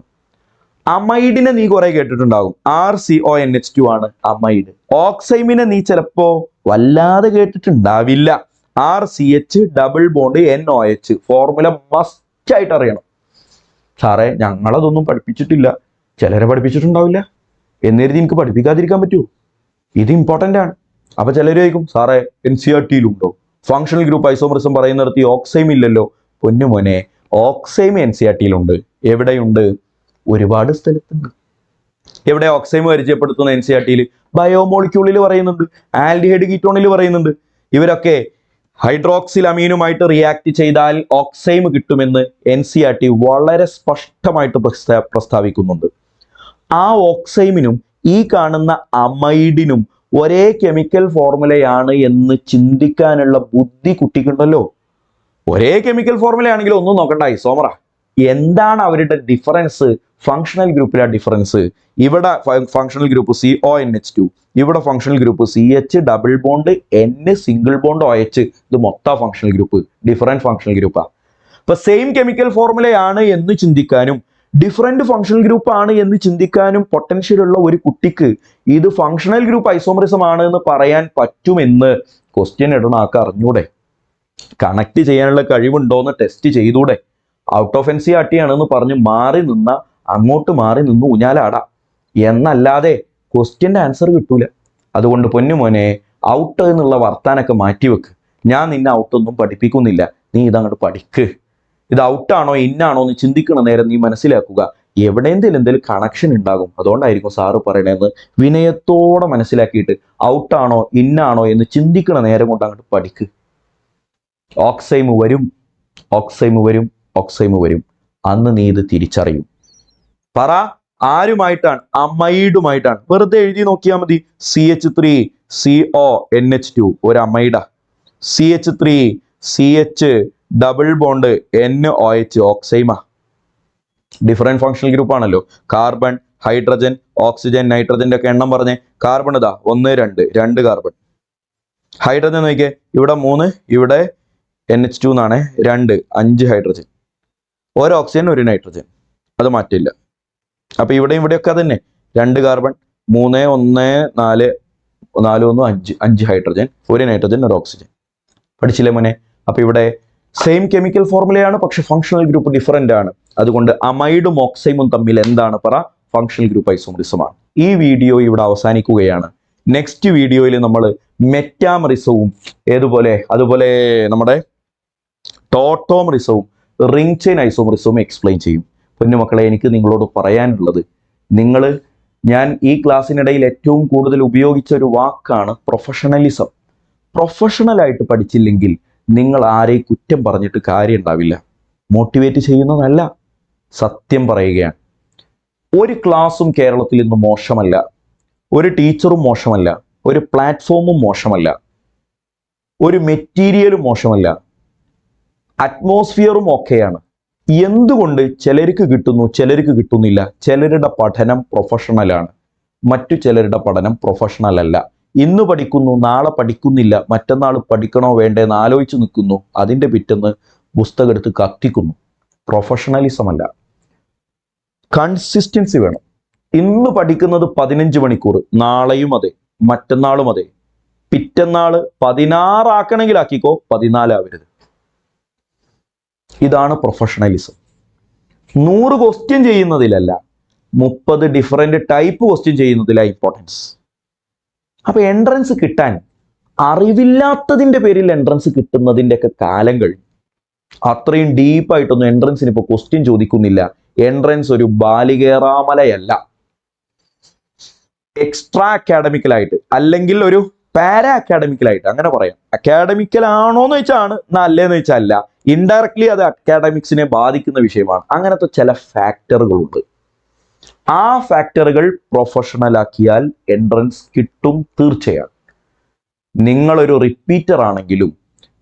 അമൈഡിനെ നീ കുറെ കേട്ടിട്ടുണ്ടാകും. RCONH2 ആണ് അമൈഡ്. ഓക്സൈമിനെ നീ ചിലപ്പോ വല്ലാതെ കേട്ടിട്ടുണ്ടാവില്ല. RCH double bond NOH. Formula must ആയിട്ട് അറിയണം. സാറേ ഞങ്ങളതൊന്നും പഠിപ്പിച്ചിട്ടില്ല. ചിലരെ പഠിപ്പിച്ചിട്ടുണ്ടാവില്ല എന്നെരുതി എനിക്ക് പഠിപ്പിക്കാതിരിക്കാൻ പറ്റുമോ? ഇത് ഇമ്പോർട്ടൻ്റ് ആണ്. അപ്പൊ ചിലർ ചോദിക്കും സാറേ NCERT-യിലുണ്ടോ ഫങ്ഷണൽ ഗ്രൂപ്പ് ഐസോമറിസം പറയുന്നിടത്ത് ഓക്സൈം ഇല്ലല്ലോ? പൊന്നുമോനെ, ഓക്സൈം NCERT-യിലുണ്ട്. എവിടെയുണ്ട്? ഒരുപാട് സ്ഥലത്തുണ്ട്. എവിടെ ഓക്സൈം പരിചയപ്പെടുത്തുന്ന NCERT-യിൽ? ബയോമോളിക്യൂളിൽ പറയുന്നുണ്ട്, ആൽഡിഹൈഡ് കീറ്റോണിൽ പറയുന്നുണ്ട്. ഇവരൊക്കെ ഹൈഡ്രോക്സിൽ അമീനുമായിട്ട് റിയാക്ട് ചെയ്താൽ ഓക്സൈം കിട്ടുമെന്ന് NCERT വളരെ സ്പഷ്ടമായിട്ട് പ്രസ്താവിക്കുന്നുണ്ട്. ആ ഓക്സൈമിനും ഈ കാണുന്ന അമൈഡിനും ഒരേ കെമിക്കൽ ഫോർമുലയാണ് എന്ന് ചിന്തിക്കാനുള്ള ബുദ്ധി കുട്ടിക്കുണ്ടല്ലോ. ഒരേ കെമിക്കൽ ഫോർമുലയാണെങ്കിൽ ഒന്നും നോക്കണ്ട, ഐസോമറാ. എന്താണ് അവരുടെ ഡിഫറൻസ്? ഫങ്ഷണൽ ഗ്രൂപ്പിലെ ഡിഫറൻസ്. ഇവിടെ ഫങ്ഷണൽ ഗ്രൂപ്പ് CONH2, ഇവിടെ functional group CH double bond N single bond OH. ഇത് മൊത്തം ഫങ്ഷണൽ ഗ്രൂപ്പ്, ഡിഫറെന്റ് ഫങ്ഷണൽ ഗ്രൂപ്പാ. അപ്പൊ സെയിം കെമിക്കൽ ഫോർമുലയാണ് എന്ന് ചിന്തിക്കാനും ഡിഫറെന്റ് ഫങ്ഷണൽ ഗ്രൂപ്പ് ആണ് എന്ന് ചിന്തിക്കാനും പൊട്ടൻഷ്യൽ ഉള്ള ഒരു കുട്ടിക്ക് ഇത് ഫങ്ഷണൽ ഗ്രൂപ്പ് ഐസോമറിസം ആണ് എന്ന് പറയാൻ പറ്റുമെന്ന് ക്വസ്റ്റ്യൻ ഇടുന്ന ആൾക്ക് അറിഞ്ഞൂടെ? കണക്ട് ചെയ്യാനുള്ള കഴിവുണ്ടോന്ന് ടെസ്റ്റ് ചെയ്തൂടെ? ഔട്ട് ഓഫ് NCERT ആണെന്ന് പറഞ്ഞ് മാറി നിന്ന അങ്ങോട്ട് മാറി നിന്ന് ഊഞ്ഞാലാടാ, എന്നല്ലാതെ ക്വസ്റ്റ്യൻ്റെ ആൻസർ കിട്ടൂല. അതുകൊണ്ട് പൊന്നുമോനെ, ഔട്ട് എന്നുള്ള വർത്താനൊക്കെ മാറ്റിവെക്ക്. ഞാൻ നിന്നെ ഔട്ടൊന്നും പഠിപ്പിക്കുന്നില്ല, നീ ഇതങ്ങോട്ട് പഠിക്ക്. ഇത് ഔട്ടാണോ ഇന്നാണോ എന്ന് ചിന്തിക്കണ നേരം നീ മനസ്സിലാക്കുക, എന്തെങ്കിലും കണക്ഷൻ ഉണ്ടാകും. അതുകൊണ്ടായിരിക്കും സാറ് പറയണതെന്ന് വിനയത്തോടെ മനസ്സിലാക്കിയിട്ട് ഔട്ടാണോ ഇന്നാണോ എന്ന് ചിന്തിക്കണ നേരം കൊണ്ട് അങ്ങോട്ട് പഠിക്ക്. ഓക്സൈം വരും, ഓക്സൈം വരും, ഓക്സൈം വരും. അന്ന് നീ ഇത് തിരിച്ചറിയും. പറ, ആരുമായിട്ടാണ്? അമൈഡുമായിട്ടാണ്. വെറുതെ എഴുതി നോക്കിയാൽ മതി. CH3CONH2 ഒരു അമൈഡാ. CH3CH ഡബിൾ ബോണ്ട് NOH ഓക്സൈമാ. ഡിഫറെന്റ് ഫങ്ഷണൽ ഗ്രൂപ്പ് ആണല്ലോ. കാർബൺ, ഹൈഡ്രജൻ, ഓക്സിജൻ, നൈട്രജന്റെ ഒക്കെ എണ്ണം പറഞ്ഞേ. കാർബൺ ഇതാ 1 2 കാർബൺ. ഹൈഡ്രജൻ നോക്കിയേ, ഇവിടെ 3, ഇവിടെ NH2 എന്നാണ് 2 5 ഹൈഡ്രജൻ. ഒരു ഓക്സിജൻ ഒരു നൈട്രജൻ, അത് മാറ്റില്ല. അപ്പൊ ഇവിടെയൊക്കെ അതന്നെ. 2 കാർബൺ, 3 1 4 4 1 5 ഹൈഡ്രജൻ, ഒരു നൈട്രജൻ ഒരു ഓക്സിജൻ. പഠിച്ചില്ലേ മോനെ? അപ്പൊ ഇവിടെ സെയിം കെമിക്കൽ ഫോർമുലയാണ്, പക്ഷെ ഫങ്ഷണൽ ഗ്രൂപ്പ് ഡിഫറെന്റ് ആണ്. അതുകൊണ്ട് അമൈഡും ഓക്സൈമും തമ്മിൽ എന്താണ് പറ? ഫങ്ഷണൽ ഗ്രൂപ്പ് ഐസോമറിസമാണ്. ഈ വീഡിയോ ഇവിടെ അവസാനിക്കുകയാണ്. നെക്സ്റ്റ് വീഡിയോയിൽ നമ്മൾ മെറ്റാമറിസവും അതുപോലെ നമ്മുടെ ടോട്ടോമറിസവും റിംഗ് ചെയിൻ ഐസോമറിസവും എക്സ്പ്ലെയിൻ ചെയ്യും. പൊന്നുമക്കളെ, എനിക്ക് നിങ്ങളോട് പറയാനുള്ളത്, ഞാൻ ഈ ക്ലാസ്സിനിടയിൽ ഏറ്റവും കൂടുതൽ ഉപയോഗിച്ച ഒരു വാക്കാണ് പ്രൊഫഷണലിസം. പ്രൊഫഷണൽ ആയിട്ട് പഠിച്ചില്ലെങ്കിൽ നിങ്ങൾ ആരെയും കുറ്റം പറഞ്ഞിട്ട് കാര്യം ഉണ്ടാവില്ല. മോട്ടിവേറ്റ് ചെയ്യുന്നതല്ല, സത്യം പറയുകയാണ്. ഒരു ക്ലാസ്സും കേരളത്തിൽ ഇന്ന് മോശമല്ല, ഒരു ടീച്ചറും മോശമല്ല, ഒരു പ്ലാറ്റ്ഫോമും മോശമല്ല, ഒരു മെറ്റീരിയലും മോശമല്ല, അറ്റ്മോസ്ഫിയറും ഓക്കെയാണ്. എന്തുകൊണ്ട് ചിലർക്ക് കിട്ടുന്നു ചിലർക്ക് കിട്ടുന്നില്ല? ചിലരുടെ പഠനം പ്രൊഫഷണലാണ്, മറ്റു ചിലരുടെ പഠനം പ്രൊഫഷണൽ അല്ല. ഇന്ന് പഠിക്കുന്നു, നാളെ പഠിക്കുന്നില്ല, മറ്റന്നാൾ പഠിക്കണോ വേണ്ടേന്ന് ആലോചിച്ച് നിൽക്കുന്നു, അതിൻ്റെ പിറ്റേന്ന് പുസ്തകം എടുത്ത് കത്തിക്കുന്നു. പ്രൊഫഷണലിസം അല്ല. കൺസിസ്റ്റൻസി വേണം. ഇന്ന് പഠിക്കുന്നത് 15 മണിക്കൂർ, നാളെയും അതെ, മറ്റന്നാളും അതെ, പിറ്റന്നാള് 16 ആക്കണമെങ്കിൽ ആക്കിക്കോ, 14 ആവരുത്. ഇതാണ് പ്രൊഫഷണലിസം. 100 ക്വസ്റ്റ്യൻ ചെയ്യുന്നതിലല്ല, 30 ഡിഫറെന്റ് ടൈപ്പ് ക്വസ്റ്റ്യൻ ചെയ്യുന്നതിലാണ് ഇമ്പോർട്ടൻസ്. അപ്പൊ എൻട്രൻസ് കിട്ടാൻ അറിവില്ലാത്തതിന്റെ പേരിൽ എൻട്രൻസ് കിട്ടുന്നതിന്റെ ഒക്കെ കാലം കഴിഞ്ഞു. അത്രയും ഡീപ്പായിട്ടൊന്നും എൻട്രൻസിന് ഇപ്പോൾ ക്വസ്റ്റ്യൻ ചോദിക്കുന്നില്ല. എൻട്രൻസ് ഒരു ബാലികേറാമലയല്ല. എക്സ്ട്രാ അക്കാഡമിക്കലായിട്ട് അല്ലെങ്കിൽ ഒരു പാരാ അക്കാഡമിക്കലായിട്ട് അങ്ങനെ പറയാം. അക്കാഡമിക്കൽ ആണോന്ന് വെച്ചാണ്, അല്ലേന്ന് വെച്ചാൽ അല്ല. ഇൻഡയറക്ട്ലി അത് അക്കാഡമിക്സിനെ ബാധിക്കുന്ന വിഷയമാണ്. അങ്ങനത്തെ ചില ഫാക്ടറുകളുണ്ട്. ആ ഫാക്ടറുകൾ പ്രൊഫഷണൽ ആക്കിയാൽ എൻട്രൻസ് കിട്ടും തീർച്ചയാണ്. നിങ്ങളൊരു റിപ്പീറ്റർ ആണെങ്കിലും,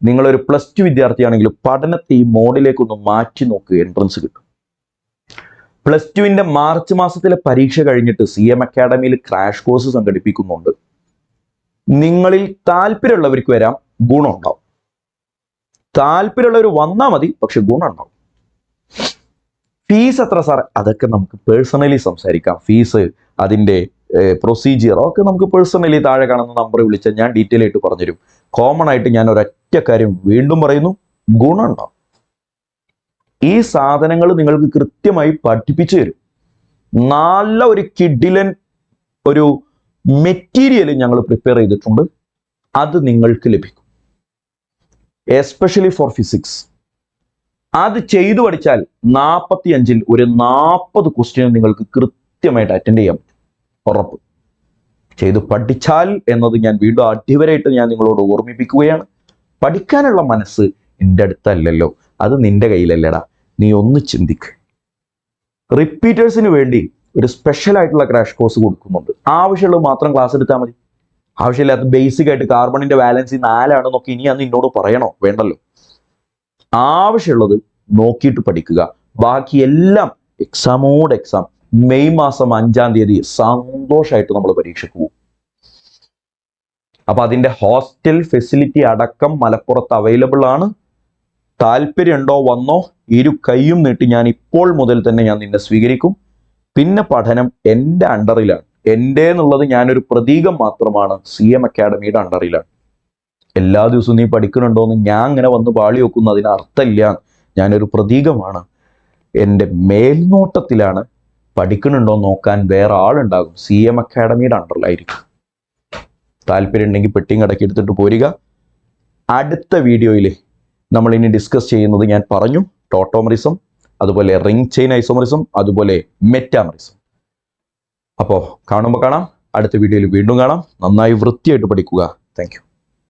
നിങ്ങളൊരു +2 വിദ്യാർത്ഥിയാണെങ്കിലും പഠനത്തെ ഈ മോഡിലേക്കൊന്ന് മാറ്റി നോക്കുക, എൻട്രൻസ് കിട്ടും. +2 മാർച്ച് മാസത്തിലെ പരീക്ഷ കഴിഞ്ഞിട്ട് CM അക്കാഡമിയിൽ ക്രാഷ് കോഴ്സ് സംഘടിപ്പിക്കുന്നുണ്ട്. നിങ്ങളിൽ താല്പര്യമുള്ളവർക്ക് വരാം, ഗുണമുണ്ടാവും. താല്പര്യമുള്ളവർ വന്നാൽ മതി, പക്ഷെ ഗുണമുണ്ടാവും. ഫീസ് എത്ര സാർ? അതൊക്കെ നമുക്ക് പേഴ്സണലി സംസാരിക്കാം. ഫീസ്, അതിൻ്റെ പ്രൊസീജിയർ ഒക്കെ നമുക്ക് പേഴ്സണലി താഴെ കാണുന്ന നമ്പർ വിളിച്ചാൽ ഞാൻ ഡീറ്റെയിൽ ആയിട്ട് പറഞ്ഞുതരും. കോമൺ ആയിട്ട് ഞാൻ ഒരൊറ്റ കാര്യം വീണ്ടും പറയുന്നു, ഗുണമുണ്ടാവും. ഈ സാധനങ്ങൾ നിങ്ങൾക്ക് കൃത്യമായി പഠിപ്പിച്ചു തരും. നല്ല ഒരു കിഡിലൻ ഒരു മെറ്റീരിയൽ ഞങ്ങൾ പ്രിപ്പയർ ചെയ്തിട്ടുണ്ട്, അത് നിങ്ങൾക്ക് ലഭിക്കും. Especially for physics. അത് ചെയ്തു പഠിച്ചാൽ 45-ൽ ഒരു 40 ക്വസ്റ്റ്യൻ നിങ്ങൾക്ക് കൃത്യമായിട്ട് അറ്റൻഡ് ചെയ്യാൻ പറ്റും, ഉറപ്പ്. ചെയ്തു പഠിച്ചാൽ എന്നത് ഞാൻ വീണ്ടും അടിവരായിട്ട് ഞാൻ നിങ്ങളോട് ഓർമ്മിപ്പിക്കുകയാണ്. പഠിക്കാനുള്ള മനസ്സ് എൻ്റെ അടുത്തല്ലല്ലോ, അത് നിന്റെ കയ്യിലല്ലടാ. നീ ഒന്ന് ചിന്തിക്ക്. റിപ്പീറ്റേഴ്സിന് വേണ്ടി ഒരു സ്പെഷ്യൽ ആയിട്ടുള്ള ക്രാഷ് കോഴ്സ് കൊടുക്കുന്നുണ്ട്. ആവശ്യമുള്ളത് മാത്രം ക്ലാസ് എടുത്താൽ മതി. ആവശ്യമില്ലാത്ത ബേസിക് ആയിട്ട് കാർബണിന്റെ വാലൻസി 4 ആണെന്നൊക്കെ ഇനി അന്ന് എന്നോട് പറയണോ? വേണ്ടല്ലോ. ആവശ്യമുള്ളത് നോക്കിയിട്ട് പഠിക്കുക. ബാക്കിയെല്ലാം എക്സാമോട് എക്സാം. മെയ് മാസം 5-ാം തീയതി സന്തോഷമായിട്ട് നമ്മൾ പരീക്ഷയ്ക്ക് പോകും. അപ്പൊ അതിന്റെ ഹോസ്റ്റൽ ഫെസിലിറ്റി അടക്കം മലപ്പുറത്ത് അവൈലബിൾ ആണ്. താല്പര്യമുണ്ടോ? വന്നോ, ഇരു കൈയും നീട്ടി ഞാൻ ഇപ്പോൾ മുതൽ തന്നെ ഞാൻ നിന്നെ സ്വീകരിക്കും. പിന്നെ പഠനം എൻ്റെ അണ്ടറിലാണ്. എൻ്റെ എന്നുള്ളത് ഞാനൊരു പ്രതീകം മാത്രമാണ്, CM അക്കാഡമിയുടെ അണ്ടറിലാണ്. എല്ലാ ദിവസവും നീ പഠിക്കുന്നുണ്ടോയെന്ന് ഞാൻ അങ്ങനെ വന്ന് പാളി വെക്കുന്നു, അതിന് അർത്ഥമില്ല. ഞാനൊരു പ്രതീകമാണ്. എൻ്റെ മേൽനോട്ടത്തിലാണ്. പഠിക്കുന്നുണ്ടോ നോക്കാൻ വേറെ ആളുണ്ടാകും, CM അക്കാഡമിയുടെ അണ്ടറിലായിരിക്കും. താല്പര്യം ഉണ്ടെങ്കിൽ പെട്ടിയും കടക്കി എടുത്തിട്ട് പോരുക. അടുത്ത വീഡിയോയിൽ നമ്മൾ ഇനി ഡിസ്കസ് ചെയ്യുന്നത് ഞാൻ പറഞ്ഞു, ടോട്ടോമറിസം, അതുപോലെ റിംഗ് ചെയിൻ ഐസോമറിസം, അതുപോലെ മെറ്റാമറിസം. അപ്പോൾ കാണുമ്പോൾ കാണാം, അടുത്ത വീഡിയോയിൽ വീണ്ടും കാണാം. നന്നായി വൃത്തിയായിട്ട് പഠിക്കുക. Thank you.